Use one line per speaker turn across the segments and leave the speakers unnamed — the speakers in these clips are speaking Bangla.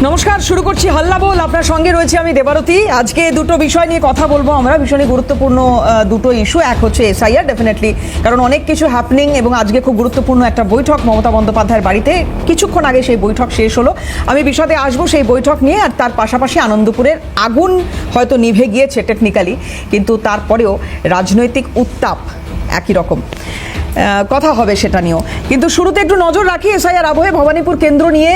নমস্কার, শুরু করছি হাল্লা বল। আপনার সঙ্গে রয়েছে আমি দেবারতী। আজকে দুটো বিষয় নিয়ে কথা বলবো আমরা, ভীষণই গুরুত্বপূর্ণ দুটো ইস্যু। এক হচ্ছে এসআইআর, ডেফিনেটলি, কারণ অনেক কিছু হ্যাপনিং এবং আজকে খুব গুরুত্বপূর্ণ একটা বৈঠক মমতা বন্দ্যোপাধ্যায়ের বাড়িতে। কিছুক্ষণ আগে সেই বৈঠক শেষ হলো। আমি বিশদে আসবো সেই বৈঠক নিয়ে, আর তার পাশাপাশি আনন্দপুরের আগুন হয়তো নিভে গিয়েছে টেকনিক্যালি, কিন্তু তারপরেও রাজনৈতিক উত্তাপ একই রকম, কথা হবে সেটা নিয়েও। কিন্তু শুরুতে একটু নজর রাখি এসআইআর আবহে। ভবানীপুর কেন্দ্র নিয়ে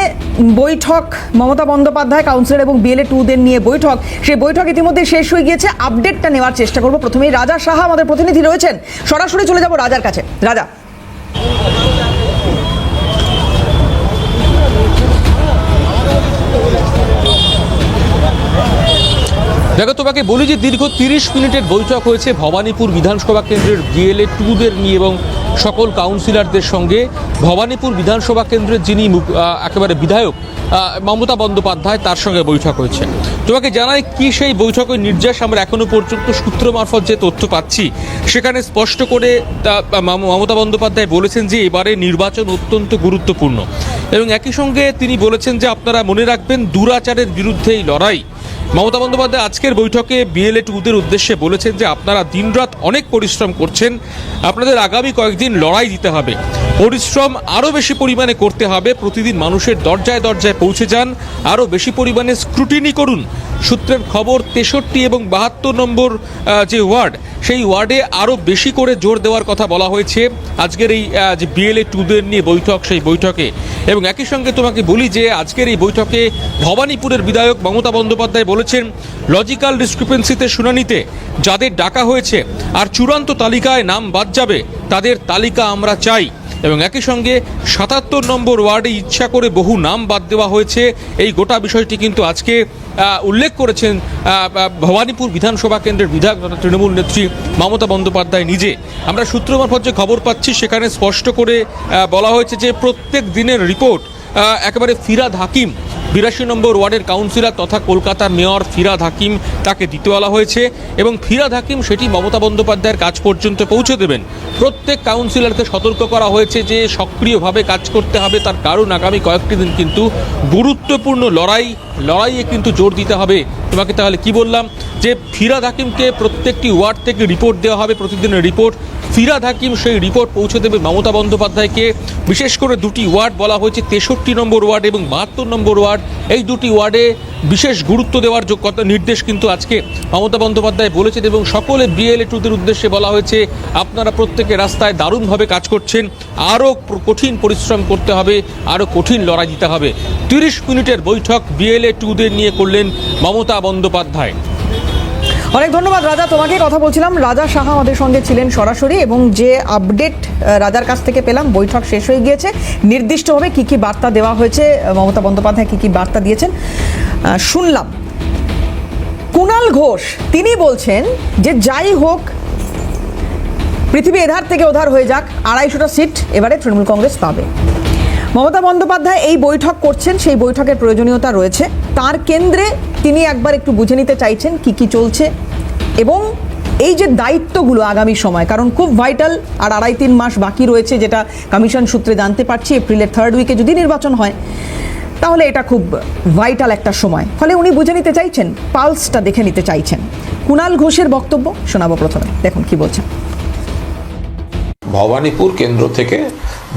বৈঠক, মমতা বন্দ্যোপাধ্যায়, কাউন্সিলর এবং বিএলএ 2দের নিয়ে বৈঠক। সেই বৈঠক ইতিমধ্যে শেষ হয়ে গিয়েছে। আপডেটটা নেওয়ার চেষ্টা করবো। প্রথমেই রাজা সাহা আমাদের প্রতিনিধি রয়েছেন, সরাসরি চলে যাব রাজার কাছে। রাজা,
দেখো, তোমাকে বলি যে দীর্ঘ 30 মিনিটের বৈঠক হয়েছে ভবানীপুর বিধানসভা কেন্দ্রের বিএলএ 2দের নিয়ে এবং সকল কাউন্সিলরদের সঙ্গে। ভবানীপুর বিধানসভা কেন্দ্রের যিনি একেবারে বিধায়ক মমতা বন্দ্যোপাধ্যায়, তার সঙ্গে বৈঠক হয়েছে। তোমাকে জানাই কি সেই বৈঠকের নির্দেশ। আমরা এখনো পর্যন্ত সূত্র মারফত যে তথ্য পাচ্ছি, সেখানে স্পষ্ট করে মমতা বন্দ্যোপাধ্যায় বলেছেন যে এবারে নির্বাচন অত্যন্ত গুরুত্বপূর্ণ এবং একই সঙ্গে তিনি বলেছেন যে আপনারা মনে রাখবেন দুরাচারের বিরুদ্ধে এই লড়াই। মমতা বন্দ্যোপাধ্যায় আজকের বৈঠকে বিএলএ 2দের উদ্দেশ্যে বলেছেন যে আপনারা দিনরাত অনেক পরিশ্রম করছেন, আপনাদের আগামী কয়েকদিন লড়াই দিতে হবে, পরিশ্রম আরও বেশি পরিমাণে করতে হবে, প্রতিদিন মানুষের দরজায় দরজায় পৌঁছে যান, আরও বেশি পরিমাণে স্ক্রুটিনি করুন। সূত্রের খবর 63 এবং 72 নম্বর যে ওয়ার্ড, সেই ওয়ার্ডে আরও বেশি করে জোর দেওয়ার কথা বলা হয়েছে আজকের এই যে বিএলএ 2দের নিয়ে বৈঠক, সেই বৈঠকে। এবং একই সঙ্গে তোমাকে বলি যে আজকের এই বৈঠকে ভবানীপুরের বিধায়ক মমতা বন্দ্যোপাধ্যায় বলেছেন লজিক্যাল ডিসক্রিপেন্সিতে শুনানিতে যাদের ডাকা হয়েছে আর চূড়ান্ত তালিকায় নাম বাদ যাবে, তাদের তালিকা আমরা চাই। এবং একই সঙ্গে 77 নম্বর ওয়ার্ডে ইচ্ছা করে বহু নাম বাদ দেওয়া হয়েছে, এই গোটা বিষয়টি কিন্তু আজকে উল্লেখ করেছেন ভবানীপুর বিধানসভা কেন্দ্রের বিধায়ক তথা তৃণমূল নেত্রী মমতা বন্দ্যোপাধ্যায় নিজে। আমরা সূত্র মারফত যে খবর পাচ্ছি, সেখানে স্পষ্ট করে বলা হয়েছে যে প্রত্যেক দিনের রিপোর্ট একেবারে ফিরাদ হাকিম, 82 নম্বর ওয়ার্ডের কাউন্সিলর তথা কলকাতার মেয়র ফিরাদ হাকিম, তাকে দিতে বলা হয়েছে এবং ফিরাদ হাকিম সেটি মমতা বন্দ্যোপাধ্যায়ের কাজ পর্যন্ত পৌঁছে দেবেন। প্রত্যেক কাউন্সিলরকে সতর্ক করা হয়েছে যে সক্রিয়ভাবে কাজ করতে হবে, তার কারণ আগামী কয়েকটি দিন কিন্তু গুরুত্বপূর্ণ লড়াইয়ে কিন্তু জোর দিতে হবে। তোমাকে তাহলে কি বললাম যে ফিরাদ হাকিমকে প্রত্যেকটি ওয়ার্ড থেকে রিপোর্ট দেওয়া হবে, প্রতিদিনের রিপোর্ট। ফিরাদ হাকিম সেই রিপোর্ট পৌঁছে দেবে মমতা বন্দ্যোপাধ্যায়কে। বিশেষ করে দুটি ওয়ার্ড বলা হয়েছে, 63 নম্বর ওয়ার্ড এবং 72 নম্বর ওয়ার্ড, এই দুটি ওয়ার্ডে বিশেষ গুরুত্ব দেওয়ার নির্দেশ কিন্তু আজকে মমতা বন্দ্যোপাধ্যায় বলেছেন। এবং সকলে বিএলএ 2দের উদ্দেশ্যে বলা হয়েছে আপনারা প্রত্যেকে রাস্তায় দারুণভাবে কাজ করছেন, আরও কঠিন পরিশ্রম করতে হবে, আরও কঠিন লড়াই দিতে হবে। 30 মিনিটের বৈঠক বিএলএ 2দের নিয়ে করলেন মমতা বন্দ্যোপাধ্যায়।
অনেক ধন্যবাদ রাজা। তোমাকে কথা বলছিলাম, রাজা সাহা আমাদের সঙ্গে ছিলেন সরাসরি, এবং যে আপডেট রাজার কাছ থেকে পেলাম, বৈঠক শেষ হয়ে গিয়েছে। নির্দিষ্টভাবে কি কি বার্তা দেওয়া হয়েছে, মমতা বন্দ্যোপাধ্যায় কি কি বার্তা দিয়েছেন শুনলাম। কুণাল ঘোষ তিনি বলছেন যে যাই হোক, পৃথিবী এধার থেকে ওধার হয়ে যাক, 250টা সিট এবারে তৃণমূল কংগ্রেস পাবে। মমতা বন্দ্যোপাধ্যায় এই বৈঠক করছেন, সেই বৈঠকের প্রয়োজনীয়তা রয়েছে। তার কেন্দ্রে তিনি একবার একটু বুঝে নিতে চাইছেন কি কি চলছে এবং এই যে দায়িত্বগুলো আগামী সময়, কারণ খুব ভাইটাল। আর 2.5-3 মাস বাকি রয়েছে, যেটা কমিশন সূত্রে জানতে পারছি। এপ্রিলের 3rd উইকে যদি নির্বাচন হয়, তাহলে এটা খুব ভাইটাল একটা সময়। ফলে উনি বুঝে নিতে চাইছেন, পালসটা দেখে নিতে চাইছেন। কুণাল ঘোষের বক্তব্য শোনাবো প্রথমে, দেখুন কি বলছেন।
ভবানীপুর কেন্দ্র থেকে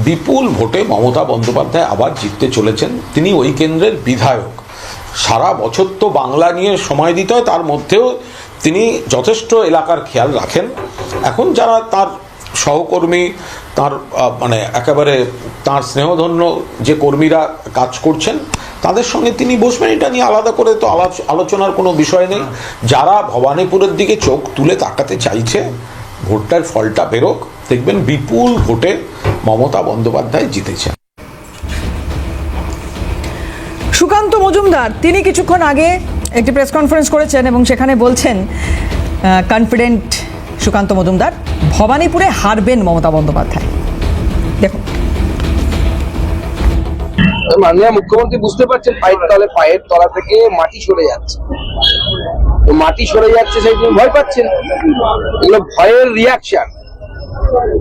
বিপুল ভোটে মমতা বন্দ্যোপাধ্যায় আবার জিততে চলেছেন। তিনি ওই কেন্দ্রের বিধায়ক। সারা বছর তো বাংলা নিয়ে সময় দিতে হয়, তার মধ্যেও তিনি যথেষ্ট এলাকার খেয়াল রাখেন। এখন যারা তার সহকর্মী, তার মানে একেবারে তার স্নেহধন্য যে কর্মীরা কাজ করছেন, তাদের সঙ্গে তিনি বসবেন। এটা নিয়ে আলাদা করে তো আলোচনার কোনো বিষয় নেই। যারা ভবানীপুরের দিকে চোখ তুলে তাকাতে চাইছে, ভোটটার ফলটা বেরোক, দেখবেন বিপুল ভোটে মমতা বন্দ্যোপাধ্যায় জিতেছে।
সুকান্ত মজুমদার তিনি কিছুক্ষণ আগে একটি প্রেস কনফারেন্স করেছেন এবং সেখানে বলছেন, কনফিডেন্ট সুকান্ত মজুমদার, ভবানীপুরে হারবেন মমতা বন্দ্যোপাধ্যায়। দেখুন,
মাননীয় মুখ্যমন্ত্রী বুঝতে পারছেন পায়ের তলা থেকে মাটি সরে যাচ্ছে, সেই জন্য ভয় পাচ্ছেন। এগুলো ভয়ের রিয়াকশন,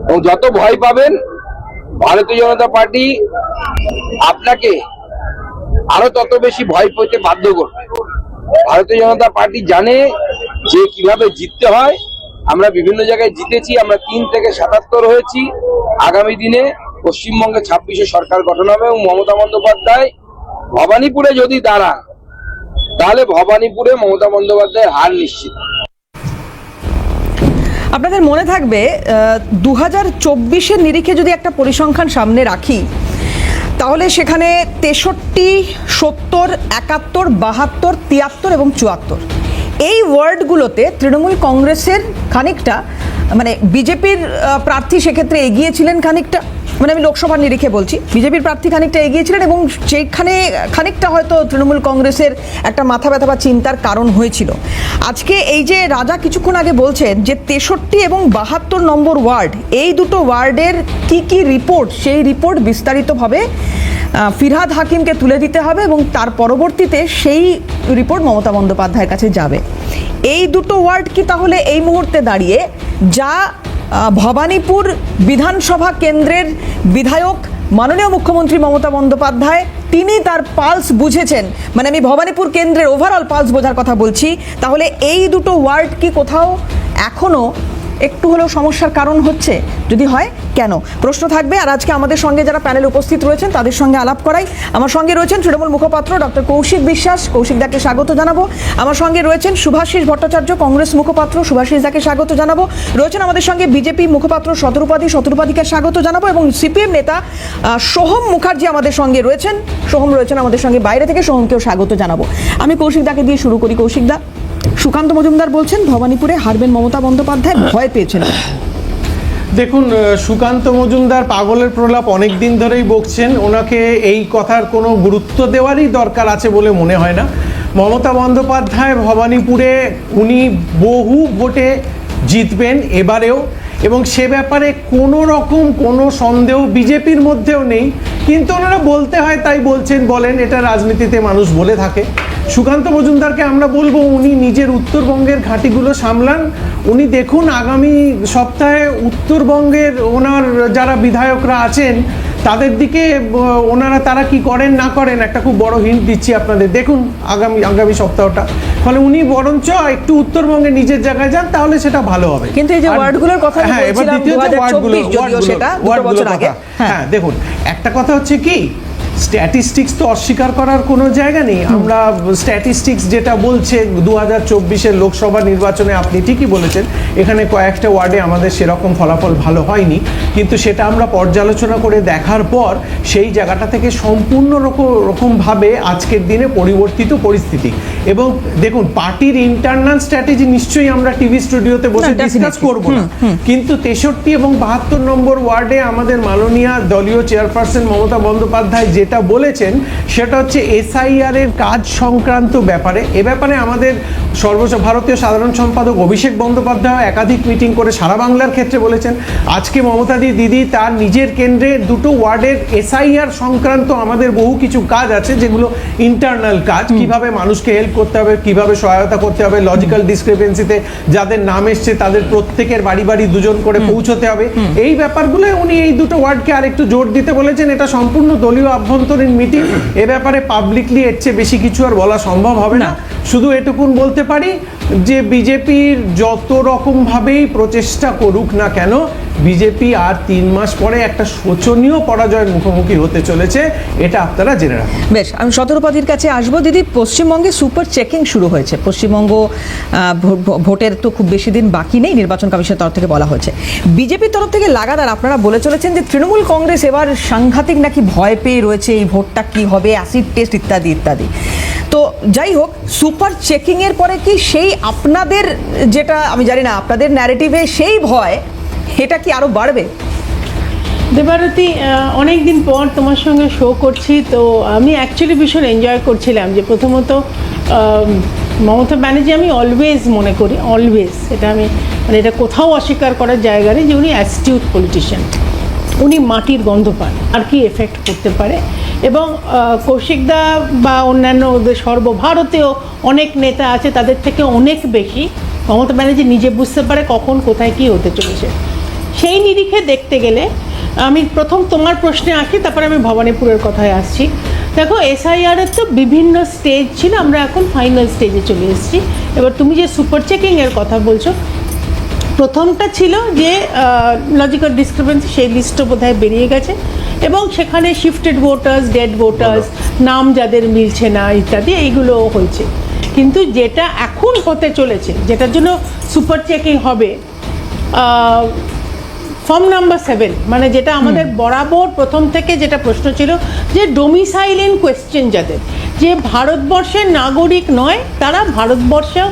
এবং যত ভয় পাবেন, ভারতীয় জনতা পার্টি আপনাকে আরো তত বেশি ভয় পেতে বাধ্য করবে। ভারতীয় জনতা পার্টি জানে যে কিভাবে জিততে হয়। আমরা বিভিন্ন জায়গায় জিতেছি, আমরা 3 থেকে 77 হয়েছি। আগামী দিনে পশ্চিমবঙ্গে 26-এ সরকার গঠন হবে এবং মমতা বন্দ্যোপাধ্যায় ভবানীপুরে যদি দাঁড়ান, তাহলে ভবানীপুরে মমতা বন্দ্যোপাধ্যায়ের হার নিশ্চিত।
আপনাদের মনে থাকবে 2024-এর নিরিখে যদি একটা পরিসংখ্যান সামনে রাখি, তাহলে সেখানে 63, 70, 71, 72, 73 এবং 74 এই ওয়ার্ডগুলোতে তৃণমূল কংগ্রেসের খানিকটা, মানে বিজেপির প্রার্থী সেক্ষেত্রে এগিয়েছিলেন খানিকটা, মানে আমি লোকসভার নিরিখে বলছি, বিজেপির প্রার্থী খানিকটা এগিয়েছিলেন এবং সেইখানে খানিকটা হয়তো তৃণমূল কংগ্রেসের একটা মাথা ব্যথা বা চিন্তার কারণ হয়েছিল। আজকে এই যে রাজা কিছুক্ষণ আগে বলছেন যে 63 এবং 72 নম্বর ওয়ার্ড, এই দুটো ওয়ার্ডের কি কি রিপোর্ট, সেই রিপোর্ট বিস্তারিতভাবে ফিরহাদ হাকিমকে তুলে দিতে হবে এবং তার পরবর্তীতে সেই রিপোর্ট মমতা বন্দ্যোপাধ্যায়ের কাছে যাবে। এই দুটো ওয়ার্ড কি তাহলে এই মুহূর্তে দাঁড়িয়ে যা ভবানীপুর বিধানসভা কেন্দ্রের বিধায়ক মাননীয় মুখ্যমন্ত্রী মমতা বন্দ্যোপাধ্যায় তিনি তার পালস বুঝেছেন, মানে আমি ভবানীপুর কেন্দ্রের ওভারঅল পালস বোঝার কথা বলছি, তাহলে এই দুটো ওয়ার্ড কি কোথাও এখনও একটু হলেও সমস্যার কারণ হচ্ছে? যদি হয় কেন, প্রশ্ন থাকবে। আর আজকে আমাদের সঙ্গে যারা প্যানেল উপস্থিত রয়েছেন তাদের সঙ্গে আলাপ করাই। আমার সঙ্গে রয়েছেন তৃণমূল মুখপাত্র ডক্টর কৌশিক বিশ্বাস, কৌশিক দাকে স্বাগত জানাবো। আমার সঙ্গে রয়েছেন শুভাশিস ভট্টাচার্য, কংগ্রেস মুখপাত্র, শুভাশিস দাকে স্বাগত জানাবো। রয়েছেন আমাদের সঙ্গে বিজেপি মুখপাত্র শতরূপাধিকে স্বাগত জানাবো এবং সিপিএম নেতা সোহম মুখার্জি আমাদের সঙ্গে রয়েছেন। সোহম রয়েছেন আমাদের সঙ্গে বাইরে থেকে, সোহমকেও স্বাগত জানাবো। আমি কৌশিক দাকে দিয়ে শুরু করি। কৌশিক দা, সুকান্ত মজুমদার বলছেন ভবানীপুরে হারবেন মমতা বন্দ্যোপাধ্যায়, ভয় পেয়েছেন।
দেখুন, সুকান্ত মজুমদার পাগলের প্রলাপ অনেক দিন ধরেই বকছেন, ওনাকে এই কথার কোনো গুরুত্ব দেওয়ারই দরকার আছে বলে মনে হয় না। মমতা বন্দ্যোপাধ্যায় ভবানীপুরে উনি বহু ভোটে জিতবেন এবারেও, এবং সে ব্যাপারে কোনো রকম কোনো সন্দেহ বিজেপির মধ্যেও নেই, কিন্তু ওনারা বলতে হয় তাই বলেন, এটা রাজনীতিতে মানুষ বলে থাকে। সুকান্ত মজুমদারকে আমরা বলবো উনি নিজের উত্তরবঙ্গের ঘাঁটিগুলো সামলান। উনি দেখুন আগামী সপ্তাহে উত্তরবঙ্গের ওনার যারা বিধায়করা আছেন তাদের দিকে তারা কি করেন না করেন, একটা খুব বড় হিন্ট দিচ্ছি আপনাদের, দেখুন আগামী সপ্তাহটা। ফলে উনি বরঞ্চ একটু উত্তরবঙ্গে নিজের জায়গায় যান, তাহলে সেটা ভালো হবে।
কিন্তু এই যে ওয়ার্ডগুলোর কথা
এবার দ্বিতীয় ওয়ার্ডগুলোর কথা, হ্যাঁ দেখুন, একটা কথা হচ্ছে কি, স্ট্যাটিস্টিক্স তো অস্বীকার করার কোনো জায়গা নেই। আমরা স্ট্যাটিস্টিক্স যেটা বলছে 2024-এর লোকসভা নির্বাচনে আপনি ঠিকই বলেছেন, এখানে কয়েকটা ওয়ার্ডে আমাদের সেরকম ফলাফল ভালো হয়নি, কিন্তু সেটা আমরা পর্যালোচনা করে দেখার পর সেই জায়গাটা থেকে সম্পূর্ণ রকমভাবে আজকের দিনে পরিবর্তিত পরিস্থিতি। এবং দেখুন, পার্টির ইন্টারনাল স্ট্র্যাটেজি নিশ্চয়ই আমরা টিভি স্টুডিওতে বসে ডিসকাস করব না, কিন্তু 63 এবং 72 নম্বর ওয়ার্ডে আমাদের মাননীয় দলীয় চেয়ারপারসন মমতা বন্দ্যোপাধ্যায় যেটা বলেছেন সেটা হচ্ছে এসআইআর এর কাজ সংক্রান্ত ব্যাপারে। এ ব্যাপারে আমাদের ভারতীয় সাধারণ সম্পাদক অভিষেক বন্দ্যোপাধ্যায় একাধিক মিটিং করে সারা বাংলার ক্ষেত্রে বলেছেন। আজকে মমতা দিদি তার নিজের কেন্দ্রে দুটো ওয়ার্ডের এসআইআর সংক্রান্ত আমাদের বহু কিছু কাজ আছে, যেগুলো ইন্টারনাল কাজ, কিভাবে মানুষকে হেল্প করতে হবে, কিভাবে সহায়তা করতে হবে, লজিক্যাল ডিসক্রিপেন্সিতে যাদের নাম এসছে তাদের প্রত্যেকের বাড়ি বাড়ি 2 জন করে পৌঁছতে হবে। এই ব্যাপারগুলো উনি এই দুটো ওয়ার্ডকে আরেকটু জোর দিতে বলেছেন। এটা সম্পূর্ণ দলীয় অভ্যন্তরীণ মিটিং, এ ব্যাপারে পাবলিকলি এর চেয়ে বেশি কিছু আর বলা সম্ভব হবে না। শুধু এটুকুন বলতে পারি যে বিজেপির যত রকম ভাবেই প্রচেষ্টা করুক না কেন, বিজেপি আর 3 মাস পরে একটা শোচনীয় পরাজয়ের মুখোমুখি হতে চলেছে, এটা আপনারা জেনে রাখুন।
বেশ, আমি শতরূপাধির কাছে আসবো। দিদি, পশ্চিমবঙ্গে সুপার চেকিং শুরু হয়েছে। পশ্চিমবঙ্গ ভোটের তো খুব বেশি দিন বাকি নেই, নির্বাচন কমিশনের তরফ থেকে বলা হয়েছে। বিজেপির তরফ থেকে লাগাতার আপনারা বলে চলেছেন যে তৃণমূল কংগ্রেস এবার সাংঘাতিক নাকি ভয় পেয়ে রয়েছে, এই ভোটটা কি হবে, অ্যাসিড টেস্ট ইত্যাদি ইত্যাদি। তো যাই হোক, সুপার চেকিংয়ের পরে কি সেই আপনাদের, যেটা আমি জানি না, আপনাদের ন্যারেটিভে সেই ভয় এটা কি আরো বাড়বে?
দেবারতী, অনেক দিন পর তোমার সঙ্গে শো করছি, তো আমি অ্যাকচুয়ালি ভীষণ এনজয় করছিলাম যে প্রথমত মমতা ব্যানার্জি আমি অলওয়েজ মনে করি, অলওয়েজ, এটা আমি মানে এটা কোথাও অস্বীকার করার জায়গা নেই যে উনি অ্যাস্টিউট পলিটিশিয়ান, উনি মাটির গন্ধ পান আর কি এফেক্ট করতে পারে। এবং কৌশিকদা বা অন্যান্য ওদের সর্বভারতীয় অনেক নেতা আছে, তাদের থেকে অনেক বেশি মমতা ব্যানার্জি নিজে বুঝতে পারে কখন কোথায় কী হতে চলেছে। সেই নিরিখে দেখতে গেলে আমি প্রথম তোমার প্রশ্নে আসি, তারপরে আমি ভবানীপুরের কথায় আসছি। দেখো এসআইআর এর তো বিভিন্ন স্টেজ ছিল, আমরা এখন ফাইনাল স্টেজে চলে এসেছি। এবার তুমি যে সুপার চেকিং এর কথা বলছো, প্রথমটা ছিল যে লজিক্যাল ডিসক্রিপেন্সি, সেই লিস্টও বোধহয় বেরিয়ে গেছে এবং সেখানে শিফটেড ভোটার্স, ডেড ভোটার্স, নাম যাদের মিলছে না ইত্যাদি এইগুলো হয়েছে। কিন্তু যেটা এখন হতে চলেছে, যেটার জন্য সুপার চেকিং হবে, ফর্ম নাম্বার 7, মানে যেটা আমাদের বরাবর প্রথম থেকে যেটা প্রশ্ন ছিল যে ডোমিসাইল ইন কোয়েশ্চেন, যাদের যে ভারতবর্ষের নাগরিক নয়, তারা ভারতবর্ষেও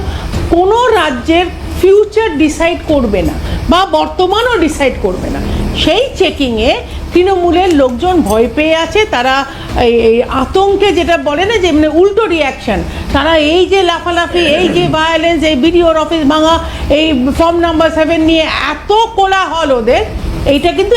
কোনো রাজ্যের ফিউচার ডিসাইড করবে না বা বর্তমানও ডিসাইড করবে না, সেই চেকিংয়ে তৃণমূলের লোকজন ভয় পেয়ে আছে। তারা এই আতঙ্কে, যেটা বলে না যে মানে উল্টো রিয়াকশান, তারা এই যে লাফালাফি, এই যে ভায়োলেন্স, এই বিডিওর অফিস ভাঙা, এই ফর্ম নাম্বার 7 নিয়ে এত কোলাহল ওদের, এইটা কিন্তু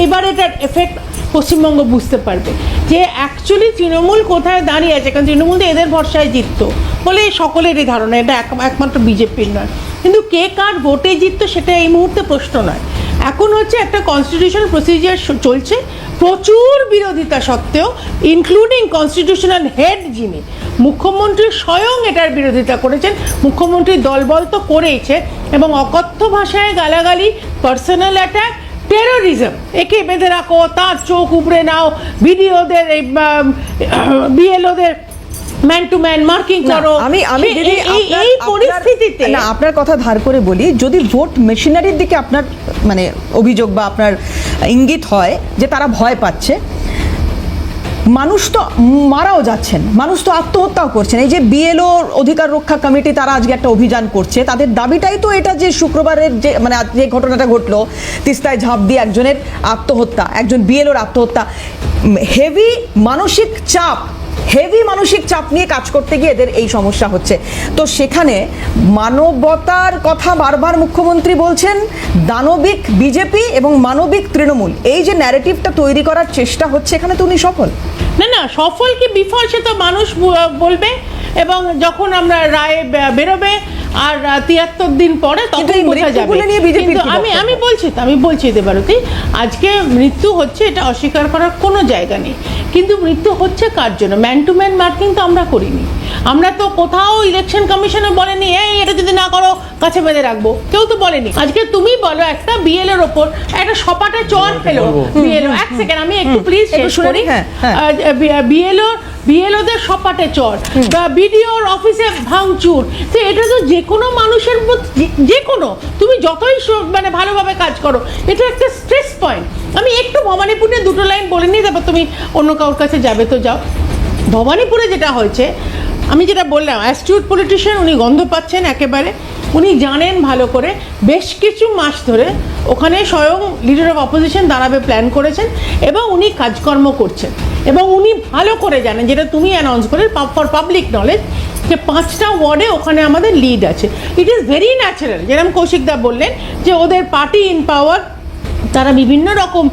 এইবার এটার এফেক্ট পশ্চিমবঙ্গ বুঝতে পারবে যে অ্যাকচুয়ালি তৃণমূল কোথায় দাঁড়িয়ে আছে। কারণ তৃণমূল তো এদের ভরসায় জিততো বলে সকলেরই ধারণা, এটা একমাত্র বিজেপির নয়। কিন্তু কে কার ভোটে জিততো সেটা এই মুহূর্তে প্রশ্ন নয়। এখন হচ্ছে একটা কনস্টিটিউশনাল প্রসিজিয়ার চলছে, প্রচুর বিরোধিতা সত্ত্বেও, ইনক্লুডিং কনস্টিটিউশনাল হেড যিনি মুখ্যমন্ত্রী স্বয়ং এটার বিরোধিতা করেছেন। মুখ্যমন্ত্রী দলবল তো করেইছে এবং অকথ্য ভাষায় গালাগালি, পার্সোনাল অ্যাটাক, টেরোরিজম, একে বেঁধে রাখো, তার চোখ উপড়ে নাও, বিডিওদের, এই বিএলওদের ম্যান টু ম্যান মার্কিং করো।
আমি দিদি
এই পরিস্থিতিতে
না, আপনার কথা ধার করে বলি, যদি ভোট মেশিনারির দিকে আপনার মানে অভিযোগ বা আপনার ইঙ্গিত হয় যে তারা ভয় পাচ্ছে, মানুষ তো মারাও যাচ্ছেন, মানুষ তো আত্মহত্যাও করছেন। এই যে বিএলও অধিকার রক্ষা কমিটি, তারা আজকে একটা অভিযান করছে, তাদের দাবিটাই তো এটা যে শুক্রবারের যে মানে যে ঘটনাটা ঘটলো তিস্তায় ঝাঁপ দিয়ে একজনের আত্মহত্যা, একজন বিএলওর আত্মহত্যা, হেভি মানসিক চাপ নিয়ে কাজ করতে গিয়ে এদের এই সমস্যা হচ্ছে। তো সেখানে মানবতার কথা বারবার মুখ্যমন্ত্রী বলছেন, দানবিক বিজেপি এবং মানবিক তৃণমূল, এই যে ন্যারেটিভটা তৈরি করার চেষ্টা হচ্ছে, এখানে তো উনি সফল।
না, সফল কি বিফল সে তো মানুষ বলবে, এবং যখন আমরা রায় বেরোবে আর 73 দিন পরে তখন বোঝা যাবে। কিন্তু আমি বলছি দেবারতী, আজকে মৃত্যু হচ্ছে, এটা অস্বীকার করার কোনো জায়গা নেই। কিন্তু মৃত্যু হচ্ছে কার জন্য? ম্যান টু ম্যান মার্কিং তো আমরা করিনি। আমরা তো কোথাও ইলেকশন কমিশনে বলেনি এই এটা যদি না করো কাছে বেঁধে রাখবো, কেউ তো বলেনি। আজকে তুমি বলো একটা বিএলওর ওপর একটা সপাটে চর ফেলো, বিএলও, এক সেকেন্ড আমি একটু প্লিজ শেষ করি। বিএলওদের সপাটে চর বা বিডিওর অফিসে ভাঙচুর, তো এটা তো যে কোনো মানুষের যে কোনো, তুমি যতই মানে ভালোভাবে কাজ করো, এটা একটা স্ট্রেস পয়েন্ট। আমি একটু ভবানীপুরে দুটো লাইন বলে নিই, তারপর তুমি অন্য কারোর কাছে যাবে তো যাও। ভবানীপুরে যেটা হয়েছে, আমি যেটা বললাম, অ্যাস্টিউট পলিটিশিয়ান, উনি গন্ধ পাচ্ছেন একেবারে, উনি জানেন ভালো করে, বেশ কিছু মাস ধরে ওখানে স্বয়ং লিডার অফ অপোজিশন দাঁড়াবে প্ল্যান করেছেন এবং উনি কাজকর্ম করছেন এবং উনি ভালো করে জানেন, যেটা তুমি অ্যানাউন্স করে ফর পাবলিক নলেজ, যে 5টা ওয়ার্ডে ওখানে আমাদের লিড আছে। ইট ইজ ভেরি ন্যাচারাল, যেরকম কৌশিকদা বললেন যে ওদের পার্টি ইন পাওয়ার, তারা বিভিন্ন রকম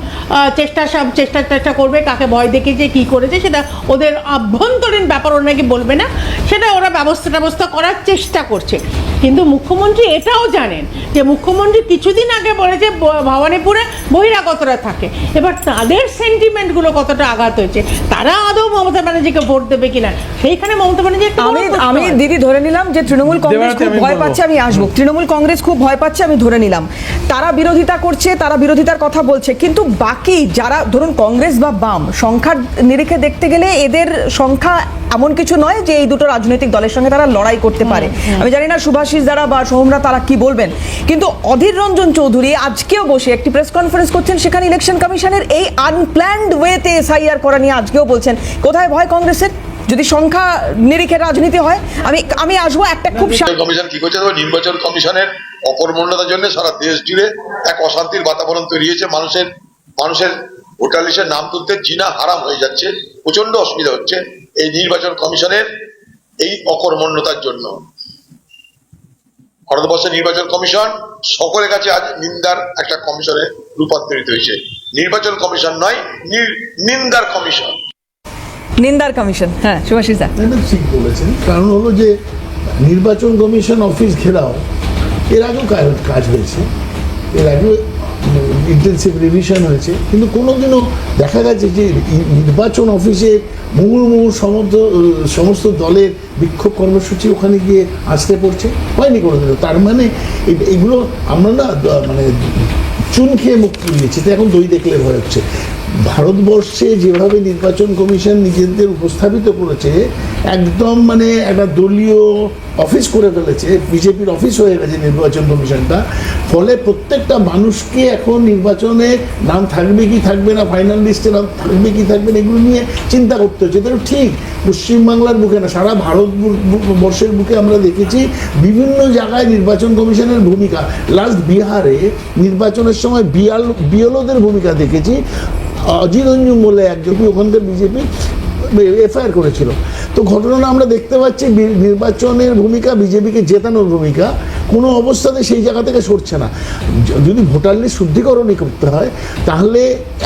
চেষ্টা করবে, কাকে ভয় দেখিয়েছে কী করেছে সেটা ওদের আভ্যন্তরীণ ব্যাপার, ওরা নাকি বলবে না, সেটা ওরা ব্যবস্থা করার চেষ্টা করছে। কিন্তু মুখ্যমন্ত্রী এটাও জানেন যে মুখ্যমন্ত্রী কিছুদিন আগে বলেছে ভবানীপুরে বহিরাগতরা থাকে, এবার তাদের সেন্টিমেন্টগুলো কতটা আঘাত হয়েছে, তারা আদৌ মমতা ব্যানার্জিকে ভোট দেবে কিনা, সেইখানে মমতা ব্যানার্জি
আমি দিদি ধরে নিলাম যে তৃণমূল কংগ্রেস খুব ভয় পাচ্ছে, আমি আসবো, তৃণমূল কংগ্রেস খুব ভয় পাচ্ছে, আমি ধরে নিলাম তারা বিরোধিতা করছে, তারা বিরোধিতার কথা বলছে, কিন্তু বাকি যারা ধরুন কংগ্রেস বা বাম, সংখ্যার নিরিখে দেখতে গেলে এদের সংখ্যা এমন কিছু নয় যে এই দুটো রাজনৈতিক দলের সঙ্গে তারা লড়াই করতে পারে। আমি জানি না সুভাষিস দ্বারা বা সোহমরা তারা কি বলবেন, কিন্তু অধীর রঞ্জন চৌধুরী আজকেও বসে একটি প্রেস কনফারেন্স করছেন, সেখানে ইলেকশন কমিশনের এই আনপ্ল্যান্ড ওয়েতে এসআইআর করা নিয়ে আজকেও বলছেন। কোথায় ভয় কংগ্রেসের যদি সংখ্যা নিরিখের রাজনীতি হয়? আমি আসবো একটা খুব
কমিশন কি করছে, নির্বাচন কমিশনের অকর্মণ্যতার জন্য সারা দেশ জুড়ে এক অশান্তির বাতাবরণ তৈরি হয়েছে। মানুষের ভোটার লিস্টের নাম তুলতে জিনা হারাম হয়ে যাচ্ছে, প্রচন্ড অসুবিধা হচ্ছে এই নির্বাচন কমিশনের এই অকর্মণ্যতার জন্য। ভারতবর্ষের নির্বাচন কমিশন সকলের কাছে আজ নিন্দার একটা কমিশনে রূপান্তরিত হয়েছে। নির্বাচন কমিশন নয়, নিন্দার কমিশন।
নিন্দার কমিশন। হ্যাঁ, সুভাষিস দা
ঠিক বলেছেন। কারণ হলো যে নির্বাচন কমিশন অফিস ঘেরাও এর আগেও কাজ হয়েছে, এর আগেও ইন্টেন্সিভ রিভিশন হয়েছে, কিন্তু কোনোদিনও দেখা গেছে যে নির্বাচন অফিসে মুহুর্মুহু সমস্ত দলের বিক্ষোভ কর্মসূচি ওখানে গিয়ে আসতে পড়ছে, হয়নি কোনোদিনও। তার মানে এগুলো আমরা না মানে চুন খেয়ে মুখ নিয়েছি, তো এখন দই দেখলে ভয় হচ্ছে। ভারতবর্ষে যেভাবে নির্বাচন কমিশন নিজেদের উপস্থাপিত করেছে, একদম মানে একটা দলীয় অফিস করে ফেলেছে, বিজেপির অফিস হয়ে গেছে নির্বাচন কমিশনটা। ফলে প্রত্যেকটা মানুষকে এখন নির্বাচনে নাম থাকবে কি থাকবে না, ফাইনাল লিস্টে নাম থাকবে কি থাকবে না, এগুলো নিয়ে চিন্তা করতে হচ্ছে। এটা ঠিক পশ্চিমবাংলার বুকে না, সারা ভারতবর্ষের বুকে আমরা দেখেছি বিভিন্ন জায়গায় নির্বাচন কমিশনের ভূমিকা। লাস্ট বিহারে নির্বাচনের সময় বিএলওদের ভূমিকা দেখেছি। অজিত অঞ্জুম বলে একজন ওখানকার বিজেপি এফআইআর করেছিল। তো ঘটনা আমরা দেখতে পাচ্ছি নির্বাচনের ভূমিকা, বিজেপিকে জেতানোর ভূমিকা কোনো অবস্থাতে সেই জায়গা থেকে সরছে না। যদি ভোটার লিস্ট শুদ্ধিকরণই করতে হয় তাহলে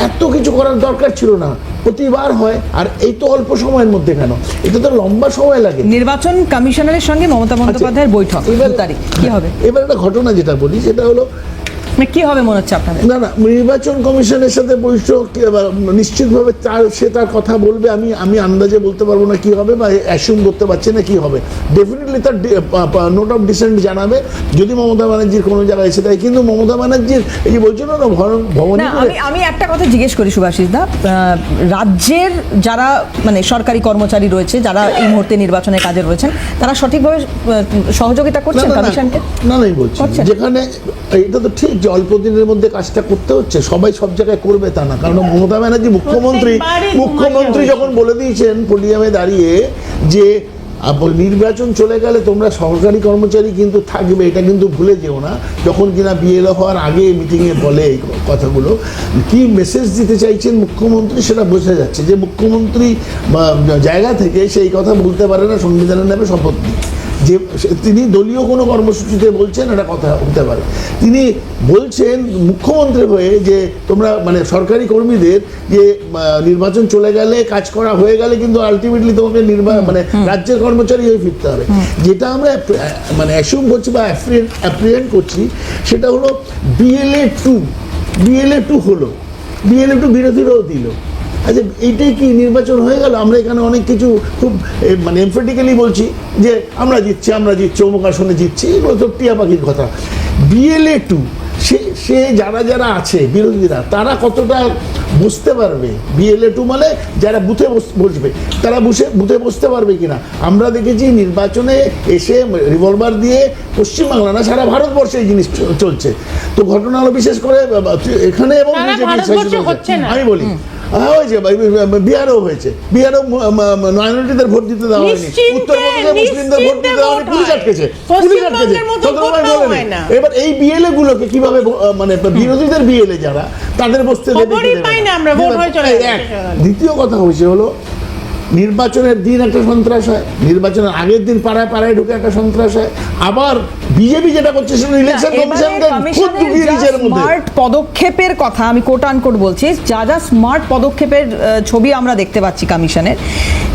এত কিছু করার দরকার ছিল না, প্রতিবার হয়। আর এই তো অল্প সময়ের মধ্যে কেন, এটা তো লম্বা সময় লাগে।
নির্বাচন কমিশনারের সঙ্গে মমতা বন্দ্যোপাধ্যায়ের বৈঠক 2 তারিখ, কি হবে?
এবার একটা ঘটনা যেটা বলি সেটা হলো,
কি হবে মনে হচ্ছে আপনাদের?
না নির্বাচন কমিশনের সাথে বৈঠক নিশ্চিতভাবে সে তার কথা বলবে। আমি আন্দাজে বলতে পারবো না কি হবে, বা অ্যাসিউম করতে পারছি না কি হবে। ডেফিনেটলি তার নোট অফ ডিসেন্ট জানাবে যদি মমতা ব্যানার্জির কোনো জায়গায় এসে দেয়। কিন্তু মমতা ব্যানার্জির এই যে বলছিল না ভবন,
আমি একটা কথা জিজ্ঞেস করি সুভাষিস দা, রাজ্যের যারা মানে সরকারি কর্মচারী রয়েছে, যারা এই মুহূর্তে নির্বাচনের কাজে রয়েছেন, তারা সঠিকভাবে সহযোগিতা করছেন কমিশনকে?
না বলছি, যেখানে এটা তো ঠিক যে অল্প দিনের মধ্যে কাজটা করতে হচ্ছে, সবাই সব জায়গায় করবে তা না। কারণ মমতা ব্যানার্জি মুখ্যমন্ত্রী যখন বলে দিয়েছেন পোডিয়ামে দাঁড়িয়ে যে নির্বাচন চলে গেলে তোমরা সরকারি কর্মচারী কিন্তু থাকবে, এটা কিন্তু ভুলে যেও না। যখন কিনা বিএলও হওয়ার আগে মিটিংয়ে বলে এই কথাগুলো, কি মেসেজ দিতে চাইছেন মুখ্যমন্ত্রী সেটা বোঝা যাচ্ছে যে মুখ্যমন্ত্রী জায়গা থেকে সেই কথা বলতে পারে না সংবিধানের নামে শপথ নিয়ে। যে তিনি দলীয় কোনো কর্মসূচিতে বলছেন এটা কথা হতে পারে, তিনি বলছেন মুখ্যমন্ত্রী হয়ে যে তোমরা মানে সরকারি কর্মীদের যে নির্বাচন চলে গেলে কাজ করা হয়ে গেলে কিন্তু আলটিমেটলি তোমাকে মানে রাজ্যের কর্মচারী হয়ে ফিরতে হবে। যেটা আমরা মানে অ্যাসিউম করছি বা অ্যাপ্রিহেন্ড করছি সেটা হলো বিএলএ 2 হলো, বিএলএ 2 বিরোধীরাও দিল। আচ্ছা এইটাই কি নির্বাচন হয়ে গেল? আমরা এখানে অনেক কিছু খুব মানে এমফেটিক্যালি বলছি যে আমরা জিতছি অমুক আসনে জিতছি, এগুলো তো টিয়া পাখির কথা। বিএলএ 2 সে যারা আছে বিরোধীরা তারা কতটা বুঝতে পারবে? বিএলএ 2 মানে যারা বুথে বসবে তারা বুথে বসতে পারবে কিনা। আমরা দেখেছি নির্বাচনে এসে রিভলভার দিয়ে পশ্চিমবাংলা না সারা ভারতবর্ষে এই জিনিস চলছে। তো ঘটনা হলো বিশেষ করে এখানে এবং আমি বলি হয়েছে, বিহারেও হয়েছে, বিহারেও মাইনরিটিদের ভোট দিতে দেওয়া হয়নি, উত্তরপ্রদেশে মুসলিমদের ভোট দিতে দেওয়া হয়নি, পুলিশ আটকেছে। এবার এই বিএলএ গুলোকে কিভাবে মানে বিরোধীদের বিএলএ যারা তাদের বসতে দেবে? দ্বিতীয় কথা হয়েছে হলো নির্বাচনের দিন একটা সন্ত্রাস হয়, নির্বাচনের আগের দিন পাড়ায় ঢুকে একটা সন্ত্রাস হয়। আবার বিজেপি যেটা করছে সেটা ইলেকশন কমিশনকে খুব ঢুকিয়ে দিয়েছে এর মধ্যে।
স্মার্ট পদক্ষেপের কথা আমি কোট আনকোট বলছি, যা স্মার্ট পদক্ষেপের ছবি আমরা দেখতে পাচ্ছি কমিশনের,